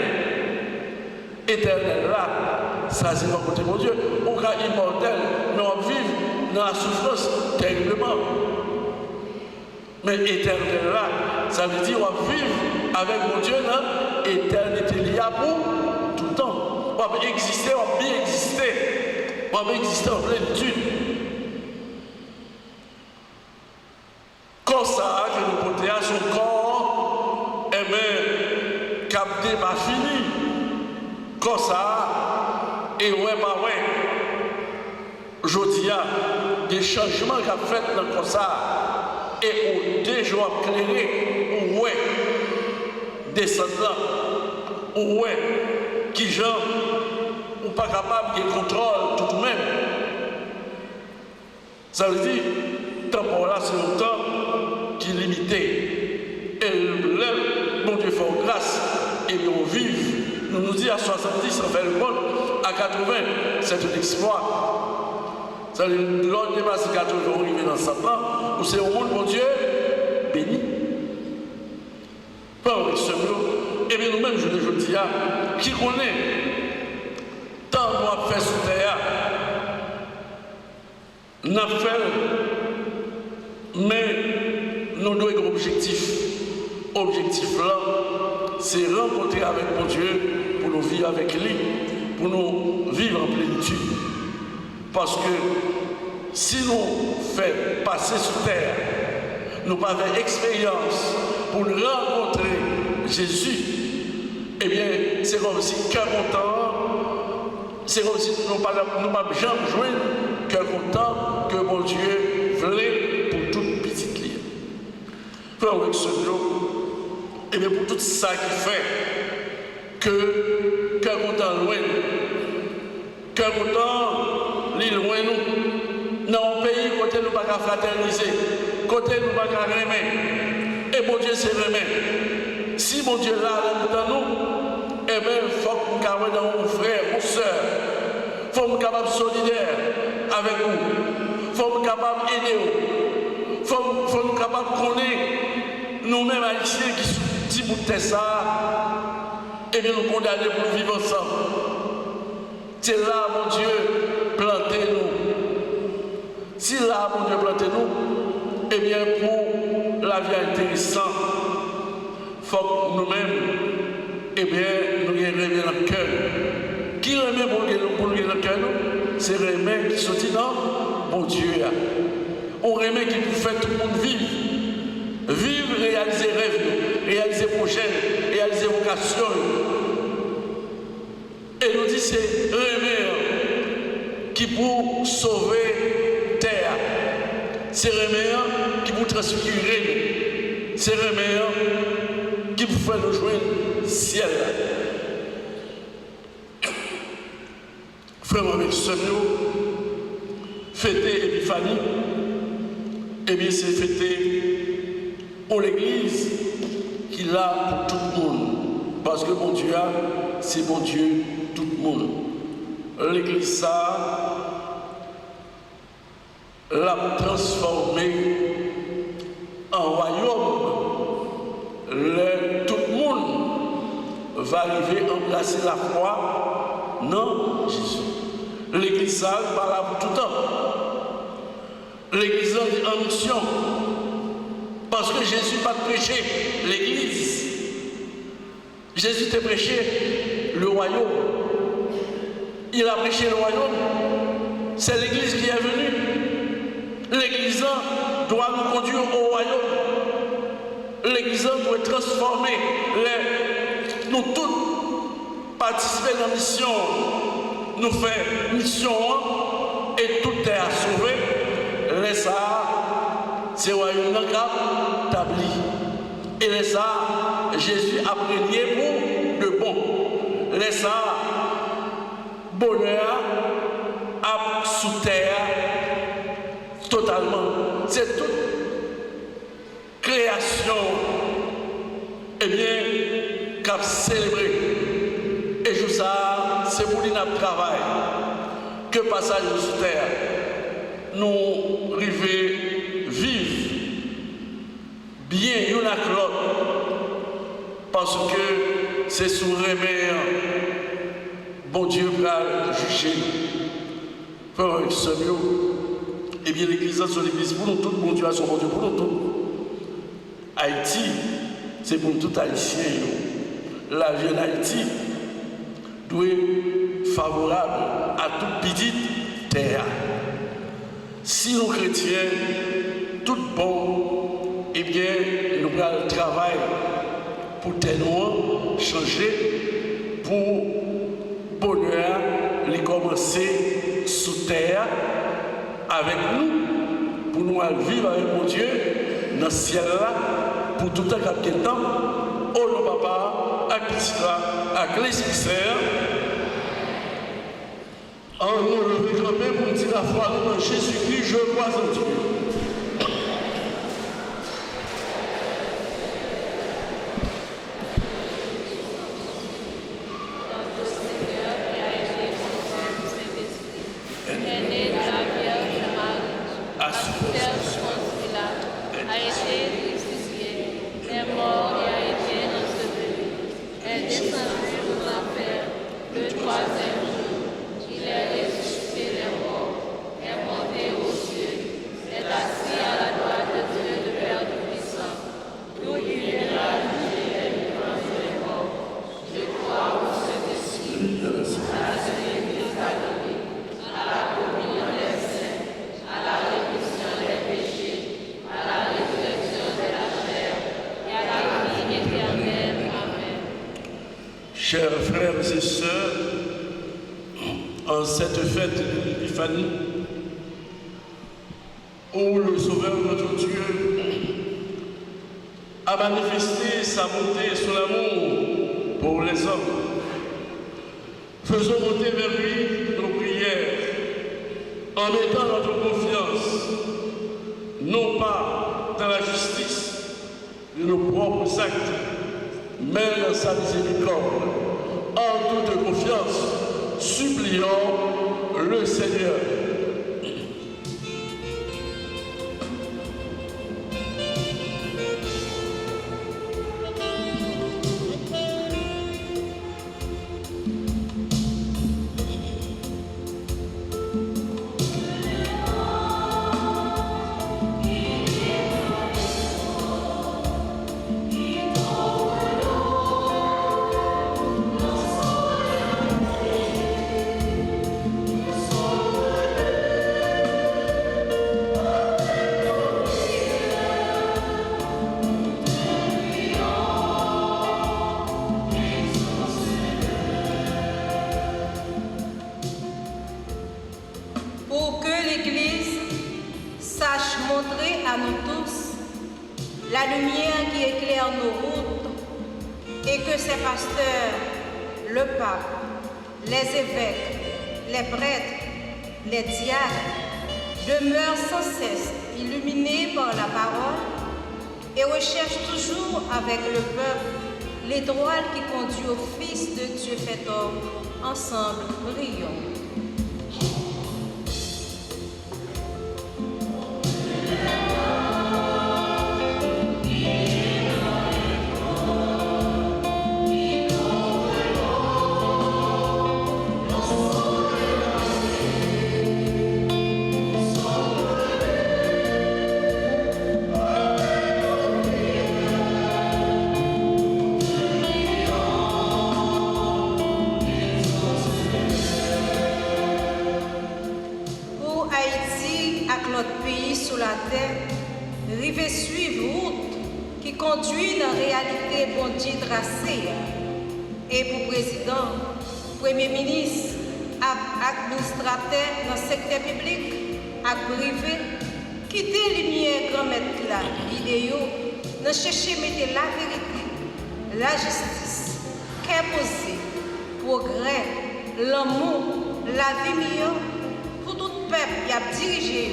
Éternel là, ça c'est mon côté, mon Dieu. Au cas immortel, nous vivons dans la souffrance terriblement. Mais éternel là, ça veut dire qu'on vit avec mon Dieu dans l'éternité liée pour tout le temps. On va exister, on va bien exister. On va exister en plénitude. Comme ça, que nous portons à son corps, et bien, capté pas fini. Comme ça, et ouais, bah ouais. Je dis, il y a des changements qu'a fait dans le corps ça. Et au déjà éclairé, ouais, descendant, ouais, qui gens, ou pas capable de contrôle tout de même. Ça veut dire, temps là, c'est un temps qui est limité. Et là, bon Dieu fait grâce, et on vive. Nous dit à 70, on fait le monde, à 80, c'est un exploit. Ça veut dire, l'on dépasse 80, on arrive dans 100 ans, où c'est au monde, mon Dieu, béni. Pas avec ce mot. Et bien nous-mêmes, je le dis, qui connaît tant qu'on a fait sous terre, n'a fait, mais nous devons être objectifs. Objectif là, c'est rencontrer avec mon Dieu pour nous vivre avec lui, pour nous vivre en plénitude. Parce que si nous faisons passer sur terre, nous pas faire expérience pour nous rencontrer Jésus, eh bien, c'est comme si cœur content, c'est comme si nous ne pas jamais joué cœur content que mon Dieu voulait pour toute petite ligne. Frère avec ce jour, et bien pour tout ça qui fait que cœur content loin, cœur content, l'île loin nous, dans un pays côté nous pas fraterniser, côté nous pas aimer, et mon Dieu c'est remet. Si mon Dieu là dans nous, eh bien il faut que nous soyons dans mon frère, mon soeur, il faut que nous soyons capables solidaires avec vous, il faut que nous soyons capables d'aider vous, il faut que nous soyons capables de connaître nous-mêmes haïtiens qui sont petits bouts de ça, et bien nous condamner pour vivre ensemble. C'est là, mon Dieu, plantez-nous. Si là, mon Dieu, plantez-nous, eh bien, pour la vie intéressante, il faut que nous-mêmes, eh bien, nous remet dans le cœur. Qui remet pour nous dans le cœur? C'est remet qui sortit dans mon Dieu. On remet qui peut faire tout le monde vivre. Vivre, réaliser rêve, réaliser projet, réaliser vocation. Et nous dit c'est remet qui pour sauver terre. C'est remet qui pour transfigurer. C'est remet qui pour faire nous joindre ciel. Frère avec Semio, fêter Épiphanie, eh bien c'est fêter pour l'Église qui l'a pour tout le monde. Parce que mon Dieu, c'est mon Dieu, tout le monde. L'Église, ça, l'a transformé en royaume. Tout le monde va arriver à embrasser la foi Non, Jésus. L'église ça, pas là pour tout le temps. L'église est en mission. Parce que Jésus n'a pas prêché l'église. Jésus t'a prêché le royaume. Il a prêché le royaume. C'est l'église qui est venue. L'église doit nous conduire au royaume. L'église doit transformer nous tous participer à la mission. Nous faire mission et tout est à sauver. Les ça, c'est le royaume établi. Et les ça, Jésus a prégné pour le bon. Les ça, bonheur à sous terre totalement. C'est toute création, eh bien, qu'a célébré. Et je ça, c'est pour notre travail que passage sous terre, nous arrivons vivre bien une avec l'autre, parce que c'est sous remède, bon Dieu va juger nous. Frère et sœurs, eh bien l'église c'est l'église pour nous tous, bon Dieu a son bon Dieu pour nous tous. Haïti, c'est pour nous tous haïtiens. La vie en Haïti doit être favorable à toute petite terre. Si nous chrétiens, tout bon, eh bien, nous allons le travail pour nous changer, pour bonheur, les commencer sous terre avec nous, pour nous vivre avec mon Dieu dans le ciel là, pour tout un cap de temps, au nom papa, à petit là, à l'Esprit Saint. En nous lever quand même pour dire la foi dans Jésus-Christ, je crois en Dieu. Chers frères et sœurs, en cette fête de l'Épiphanie, où le Sauveur notre Dieu a manifesté sa bonté et son amour pour les hommes, faisons monter vers lui nos prières en mettant notre confiance, non pas dans la justice de nos propres actes, mais dans sa miséricorde. En toute confiance, supplions le Seigneur. Pour que l'Église sache montrer à nous tous la lumière qui éclaire nos routes et que ses pasteurs, le pape, les évêques, les prêtres, les diacres demeurent sans cesse illuminés par la parole et recherchent toujours avec le peuple l'étoile qui conduit au Fils de Dieu fait homme. Ensemble, brillons. Nous notre pays sous la terre, rive suivre route qui conduit dans la réalité bon Dieu tracée. Et pour président, premier ministre, administrateur dans le secteur public, et privé, quitter les lumières grand maître là, idéaux, dans chercher mettre la vérité, la justice, qu'est posé, progrès, l'amour, la vie meilleure, pour tout peuple qui a dirigé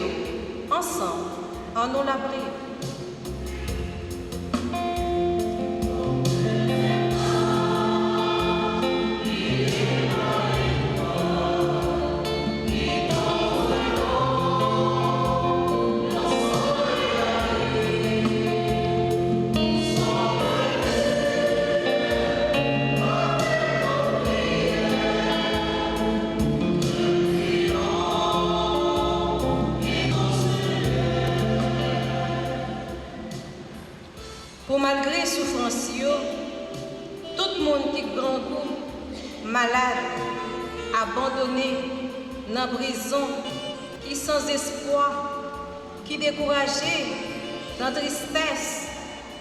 ensemble, en nous la prière. Malgré souffrance, tout le monde qui est grand ou malade, abandonné, dans la prison, qui sans espoir, qui découragé, dans la tristesse,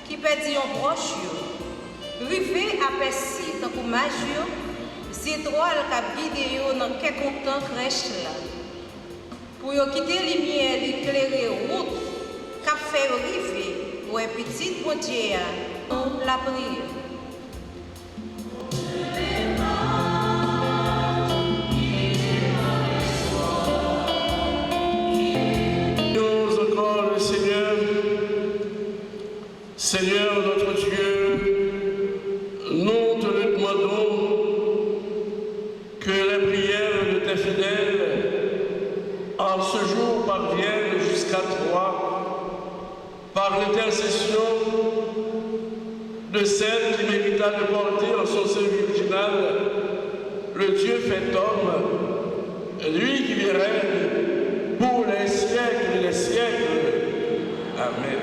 qui perdit un proche, rivé à Percy, tant que magie, c'est étoiles qui guidé dans quelques temps crèche là. Pour quitter les lumières, éclairer route, qui fait river. Pour un petit bon Dieu, la prière. Nous encore le Seigneur, Seigneur notre Dieu, nous te le demandons que les prières de tes fidèles en ce jour parviennent jusqu'à toi. Par l'intercession de celle qui mérita de porter en son sein virginal le Dieu fait homme, lui qui règne pour les siècles et les siècles. Amen.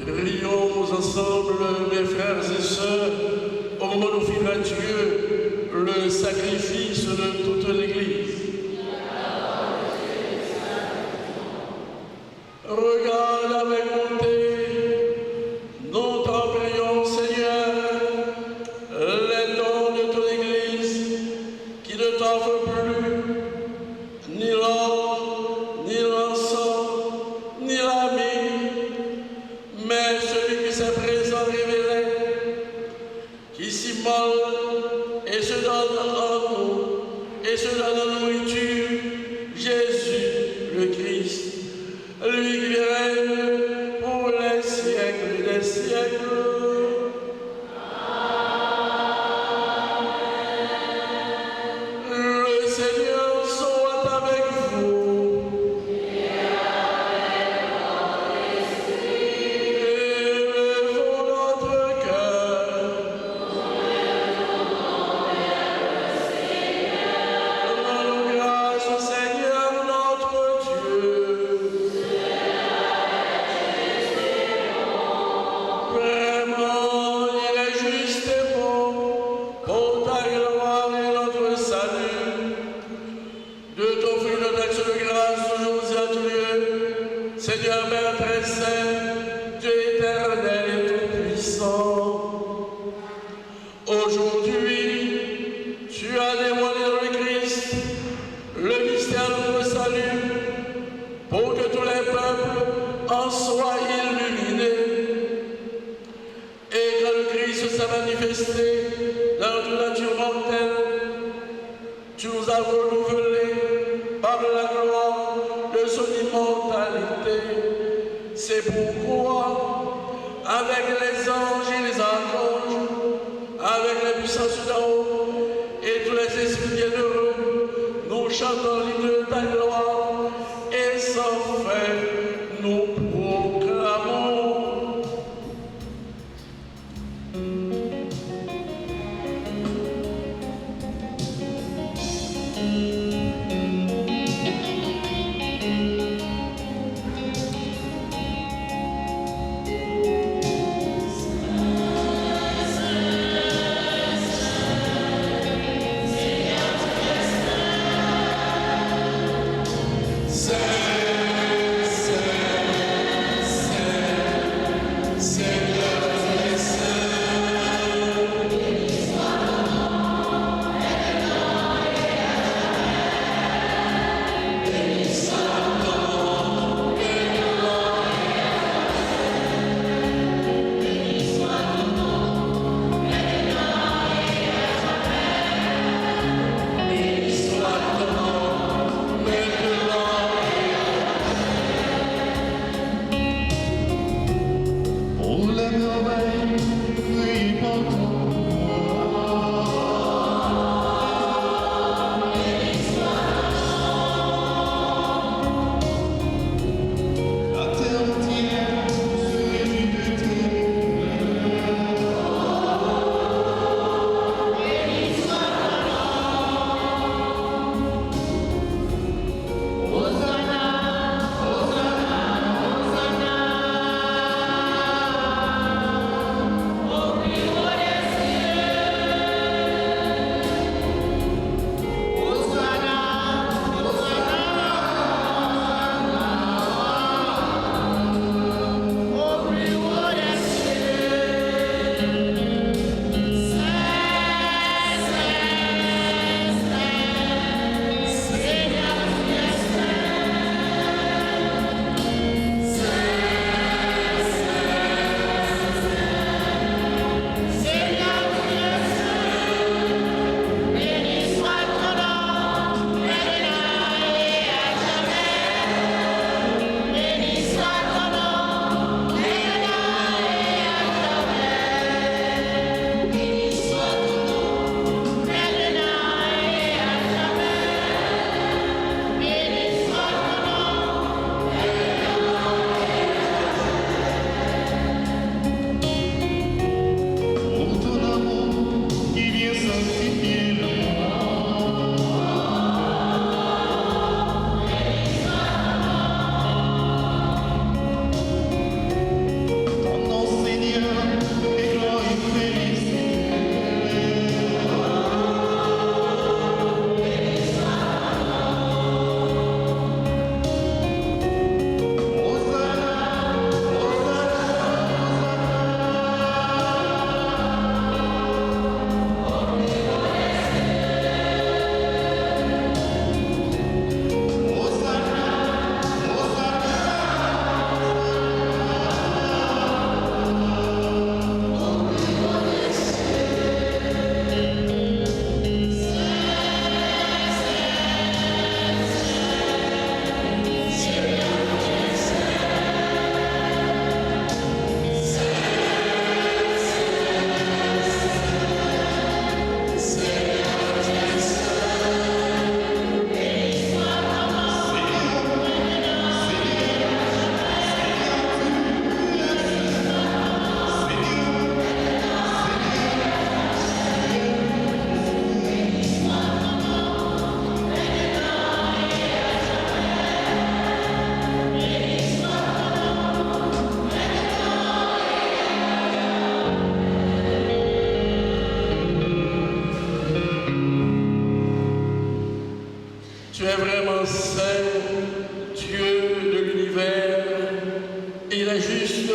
Prions ensemble, mes frères et sœurs, au moment d'offrir à Dieu le sacrifice de toute l'Église. Regarde avec bonté, nous t'en prions, Seigneur, les dons de ton Église, qui ne t'offrent plus ni l'or, ni l'encens, ni la myrrhe, mais celui qui s'est présent révélé, qui s'immole et se donne en nous, et se donne en nourriture, Jésus le Christ, lui qui règne pour les siècles des siècles. Le Seigneur soit avec vous. Élevons notre cœur. Rendons grâce au Seigneur notre Dieu. Vraiment, il est juste et bon, pour ta gloire et notre salut, de t'offrir notre action de grâce toujours et à tous lieux, Seigneur Père très saint, Dieu éternel et tout-puissant. Aujourd'hui, tu as dévoilé dans le Christ le mystère de notre salut, pour que tous les peuples en soient illuminés. Et quand le Christ s'est manifesté dans notre nature mortelle, tu nous as renouvelés par la gloire de son immortalité. C'est pourquoi, avec les anges et les archanges, avec la puissance d'en haut et tous les esprits bienheureux, nous chantons l'hymne de ta gloire et sans fin nous proclamons. Seigneur,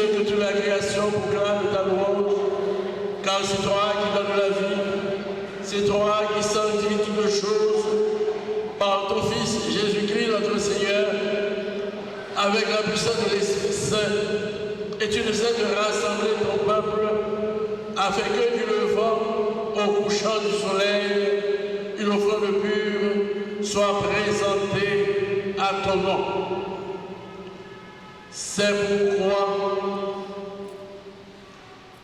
que toute la création proclame ta louange, car c'est toi qui donnes la vie, c'est toi qui sanctifie toutes choses, par ton Fils Jésus-Christ notre Seigneur, avec la puissance de l'Esprit Saint, et tu nous aides de rassembler ton peuple, afin que du levant au couchant du soleil, une offrande pure soit présentée à ton nom. C'est pourquoi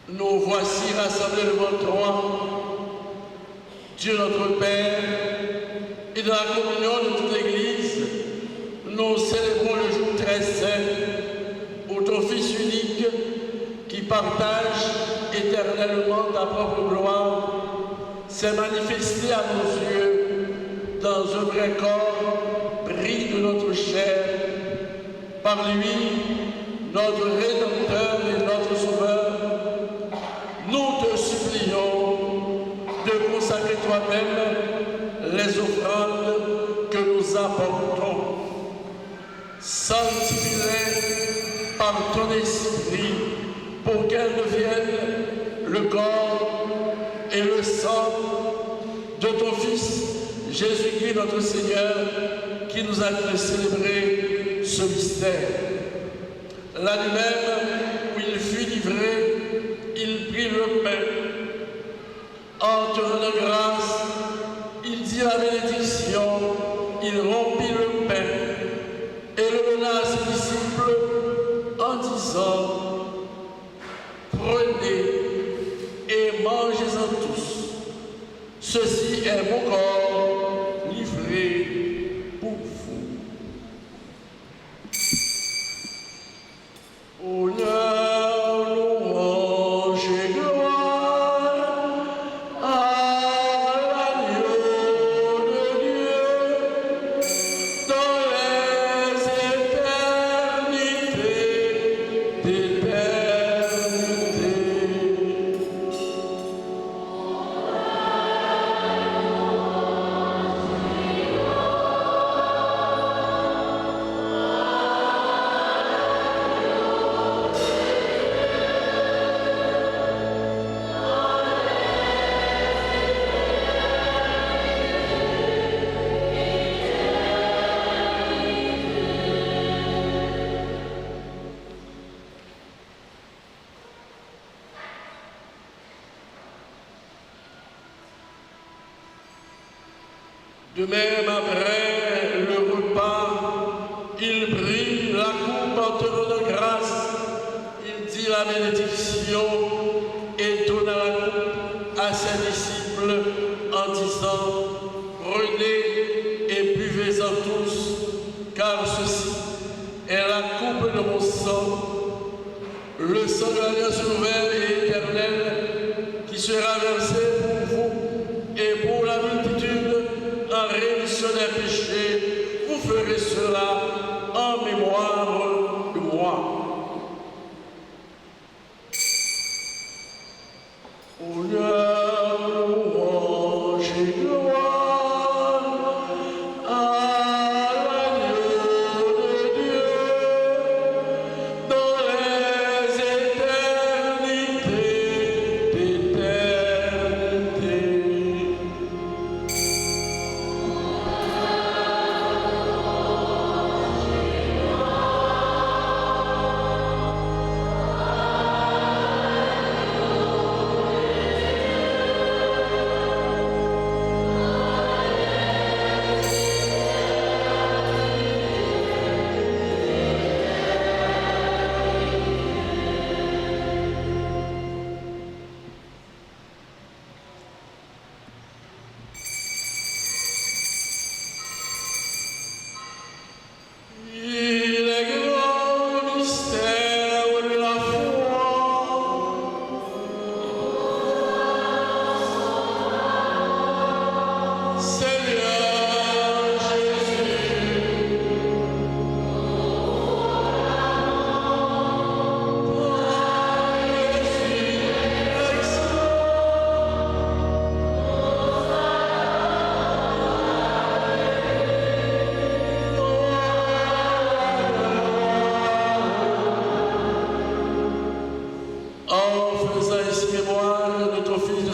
nous voici rassemblés devant toi, Dieu notre Père, et dans la communion de toute l'Église, nous célébrons le jour très saint où ton Fils unique, qui partage éternellement ta propre gloire, s'est manifesté à nos yeux dans un vrai corps pris de notre chair. Par lui, notre Rédempteur et notre Sauveur, nous te supplions de consacrer toi-même les offrandes que nous apportons. Sanctifie-les par ton esprit pour qu'elles deviennent le corps et le sang de ton Fils, Jésus-Christ notre Seigneur, qui nous a fait célébrer ce mystère. La nuit même où il fut livré, il prit le pain. En te rendant grâce, il dit la bénédiction, il rompit le pain et le donna à ses disciples en disant: prenez et mangez-en tous. Ceci est mon corps livré pour vous. Honneur, louange et gloire à l'agneau de Dieu dans les éternités d'éternité. De même, après le repas, il prit la coupe en te rendant grâce. Il dit la bénédiction et donna la coupe à ses disciples en disant: prenez et buvez-en tous, car ceci est la coupe de mon sang, le sang de l'alliance nouvelle et éternelle, qui sera versé pour vous et pour la multitude en rémission des péchés. Vous ferez cela en mémoire de moi. Honneur, louange et gloire à l'agneau de Dieu dans les éternités d'éternité.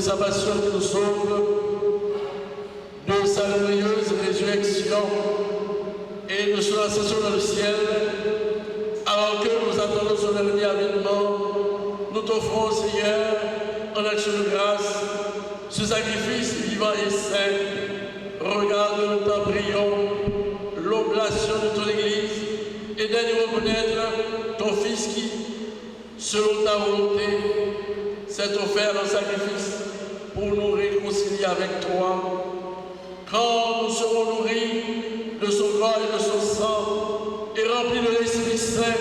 sa passion qui nous sauve, de sa glorieuse résurrection et de son ascension dans le ciel, alors que nous attendons son dernier avènement, nous t'offrons, Seigneur, en action de grâce, ce sacrifice vivant et saint. Regarde, nous t'en prions, l'oblation de ton Église, et d'aide reconnaître ton Fils qui, selon ta volonté, s'est offert en sacrifice pour nous réconcilier avec toi. Quand nous serons nourris de son corps et de son sang, et remplis de l'Esprit Saint,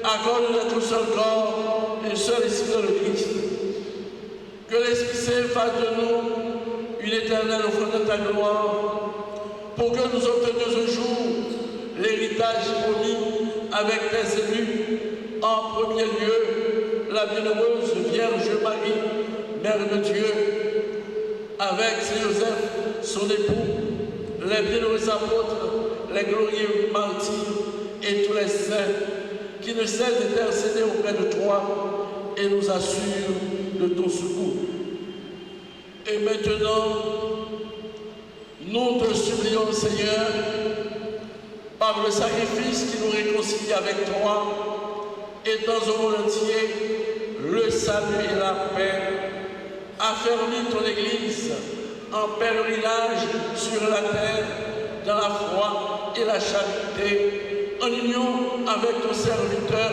accorde d'être un seul corps et un seul Esprit dans le Christ. Que l'Esprit Saint fasse de nous une éternelle offrande de ta gloire, pour que nous obtenions un jour l'héritage promis avec tes élus, en premier lieu la bienheureuse Vierge Marie, Mère de Dieu, avec Saint Joseph, son époux, les bienheureux apôtres, les glorieux martyrs et tous les saints qui ne cessent d'intercéder auprès de toi et nous assurent de ton secours. Et maintenant, nous te supplions, Seigneur, par le sacrifice qui nous réconcilie avec toi, et dans au monde entier, le salut et la paix, affermis ton Église en pèlerinage sur la terre, dans la foi et la charité, en union avec ton serviteur,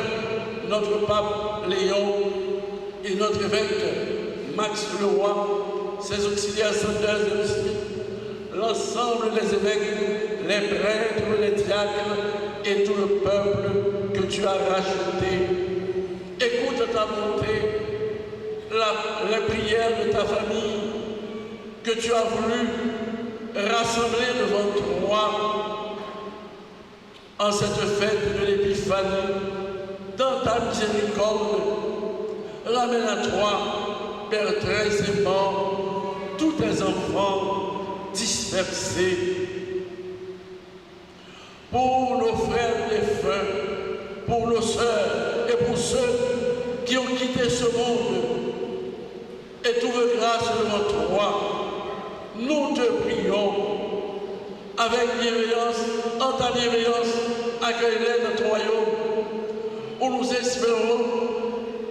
notre pape Léon, et notre évêque Max Leroy, ses auxiliaires senteurs et mystiques, l'ensemble des évêques, les prêtres, les diacres et tout le peuple que tu as racheté. Écoute ta bonté, les prières de ta famille que tu as voulu rassembler devant toi en cette fête de l'Épiphanie. Dans ta miséricorde, ramène à toi, Père très aimant, tous tes enfants dispersés. Pour nos frères défunts, pour nos sœurs et pour ceux qui ont quitté ce monde et trouvé grâce devant toi, nous te prions avec bienveillance, en ta bienveillance, accueille-les dans ton royaume, où nous espérons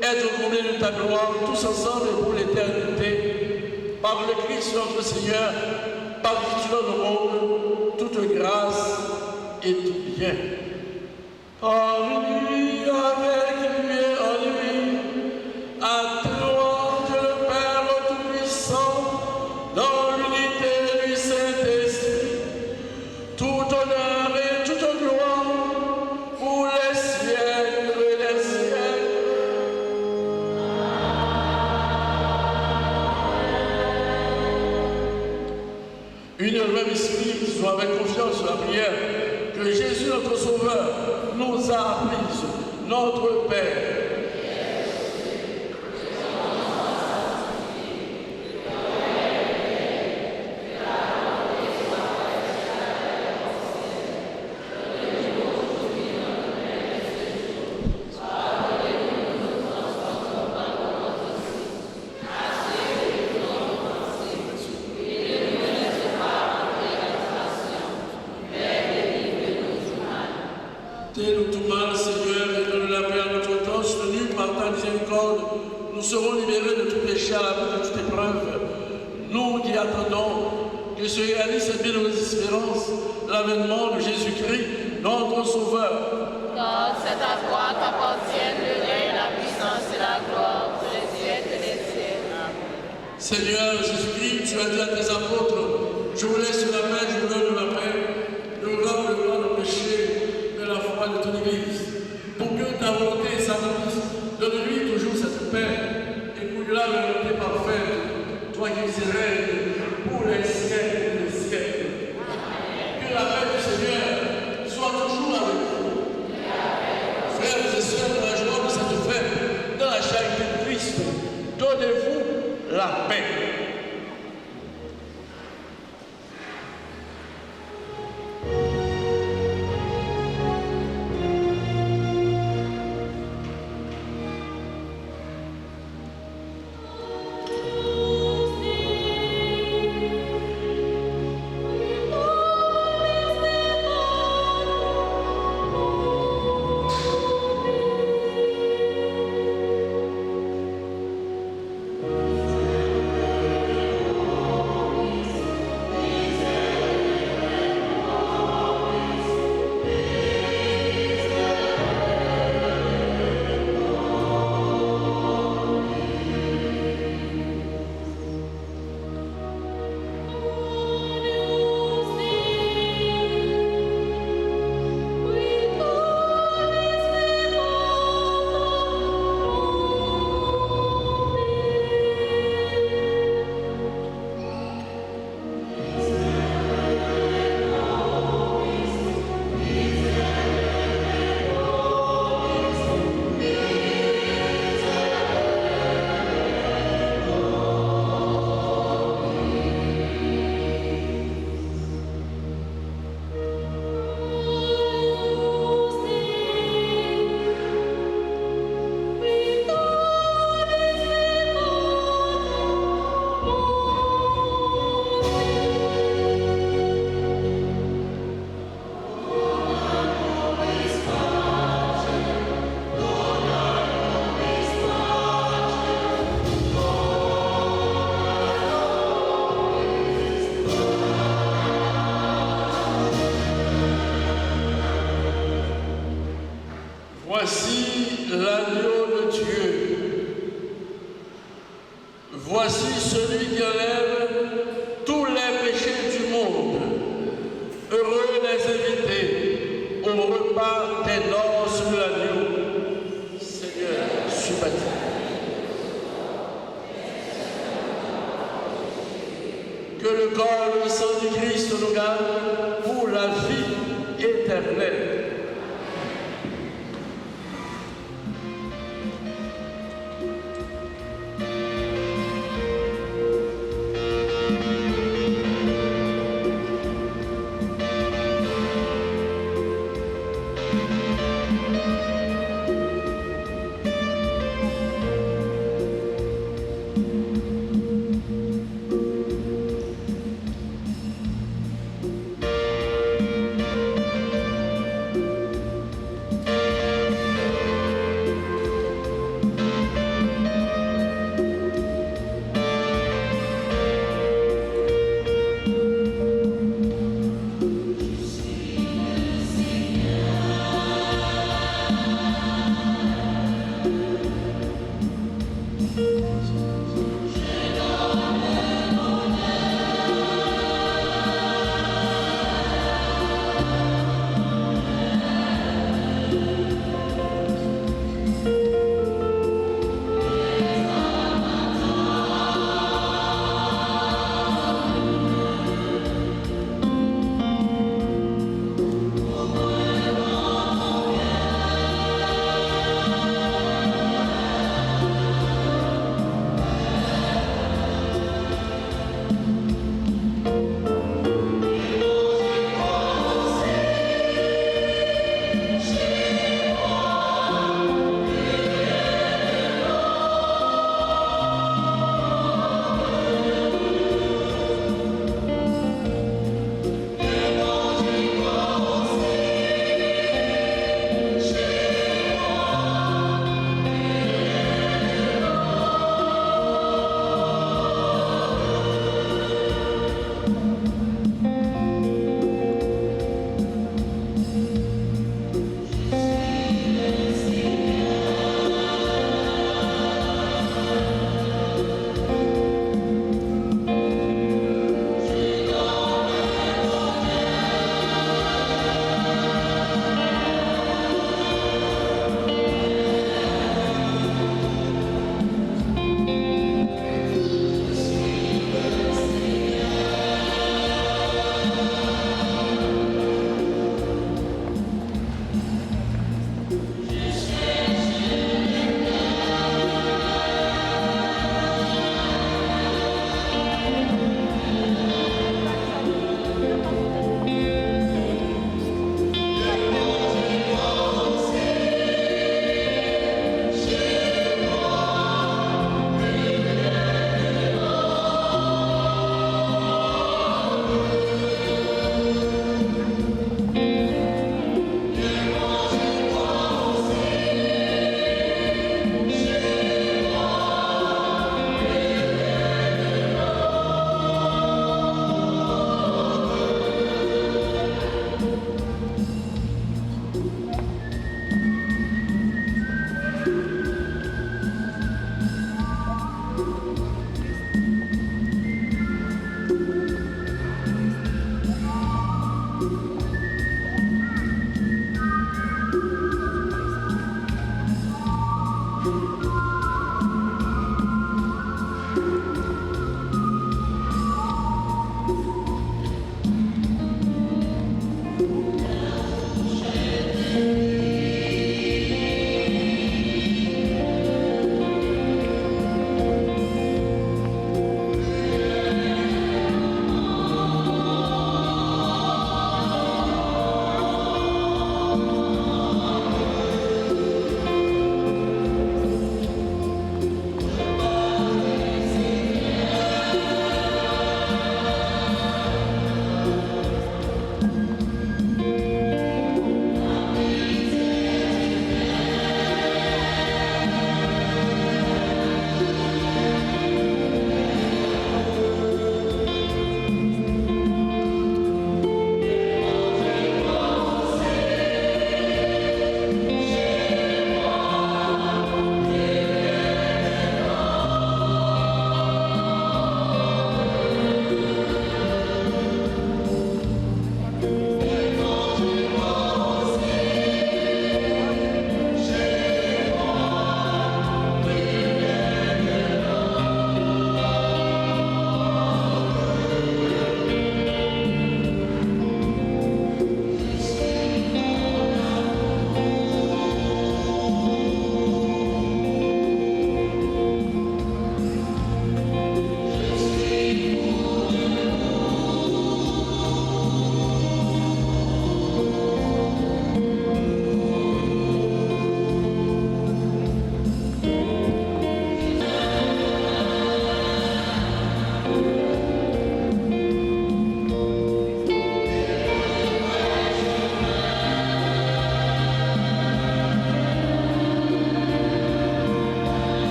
être comblés de ta gloire, tous ensemble et pour l'éternité, par le Christ notre Seigneur, par qui tu donnes au monde toute grâce et tout bien. En lui, avec lui et en lui, à toi, Dieu le Père Tout-Puissant, dans l'unité du Saint-Esprit, tout honneur et toute gloire pour les siècles et les siècles. Une même esprit soit avec confiance sur la prière que Jésus notre Sauveur nous a apprise, notre Père. Tel tout mal, Seigneur, et donne la paix à notre temps, soutenu par ta miséricorde, nous serons libérés de tout péché à la de toute épreuve. Nous qui attendons que se réalise cette bienheureuse espérance, l'avènement de Jésus-Christ, notre Sauveur. Car c'est à toi qu'appartiennent le règne, la puissance et la gloire pour les siècles des siècles. Seigneur Jésus-Christ, tu as dit à tes apôtres, je vous laisse la paix, je vous donne la paix, nous rends le droit de péché de la foi de ton Église, pour que ta volonté s'accomplisse. Donne-lui toujours cette paix et pour la volonté parfaite, toi qui règnes pour les siècles et les siècles. Que la paix du Seigneur soit toujours avec vous. Frères et sœurs, dans la joie de cette fête, dans la charité de Christ, donnez-vous la paix. Nous Que le corps et le sang du Christ nous garde pour la vie éternelle.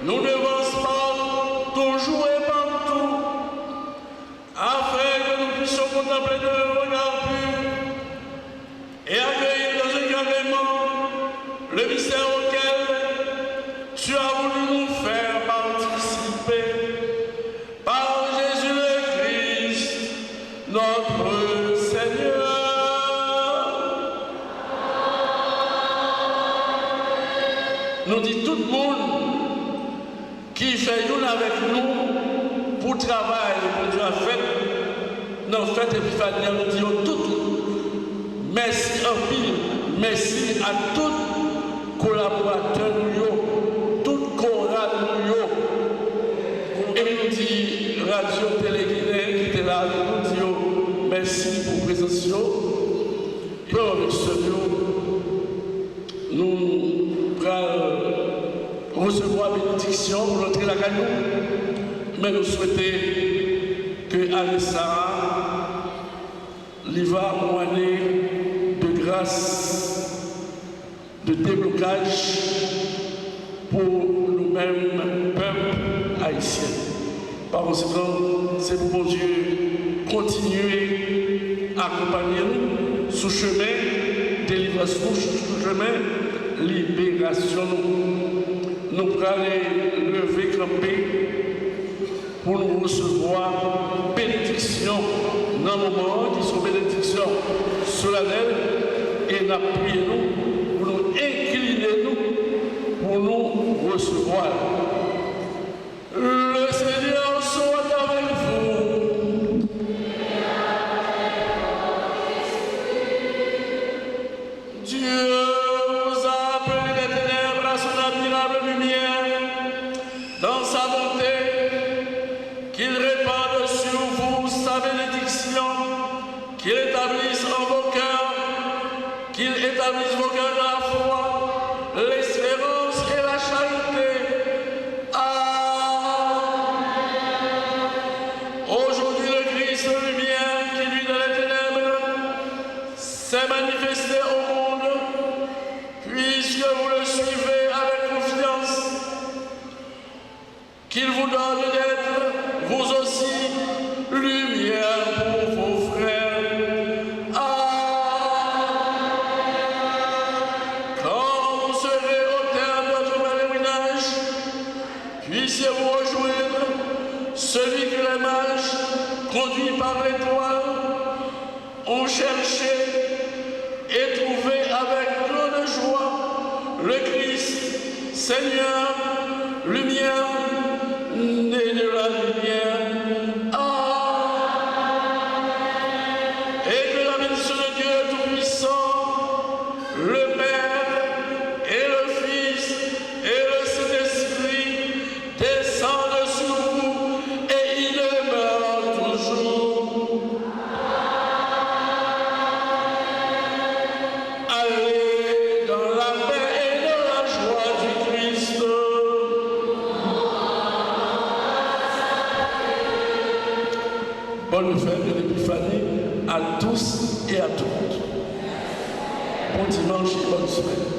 nous devancent toujours et partout, afin que nous puissions contempler de regard pur et accueillir dans un agrément le mystère auquel tu as voulu nous faire participer par Jésus le Christ, notre Seigneur. Nous dit tout le monde qui fait une avec nous pour travail, pour Dieu a fait, dans la fête Épiphanie, nous disons tout. Merci en pile, merci à tous collaborateurs, toutes chorales, et nous dit Radio Télé Guinée qui était là, nous disons merci pour la présence. Pour le Seigneur, nous allons recevoir la bénédiction pour l'entrée de la caillou, mais nous souhaitons que Alessara va moiner de grâce, de déblocage pour nous-mêmes, peuple haïtien. Par conséquent, c'est pour mon Dieu continuer à accompagner nous sous chemin délivrance, sous chemin libération. Nous allons lever, camper pour nous recevoir bénédiction dans le moment qui sont bénédictions solennelles et n'appuyez-nous pour nous incliner nous pour nous recevoir. Le Seigneur soit avec vous. Dieu vous a appelé des ténèbres à son admirable lumière dans sa bonté. Qu'il répande sur vous sa bénédiction, qu'il établisse en vos cœurs, qu'il établisse vos cœurs dans la foi, l'espérance et la charité. Amen. Aujourd'hui, le Christ lumière qui luit dans les ténèbres s'est manifesté au monde, puisque vous le suivez avec confiance, qu'il vous donne d'être vous aussi, lumière pour vos frères. Quand vous serez au terme de votre pèlerinage, puissiez-vous rejoindre celui que les mages, conduits par l'étoile, ont cherché et trouvé avec grande joie le Christ, Seigneur, lumière, né de la lumière. Et que la bénédiction de Dieu Tout-Puissant, le Père et le Fils et le Saint-Esprit descendent sur vous et il demeure toujours. Allez dans la paix et dans la joie du Christ. Bonne fête de l'Épiphanie à tous et à toutes. Bon dimanche et bonne semaine.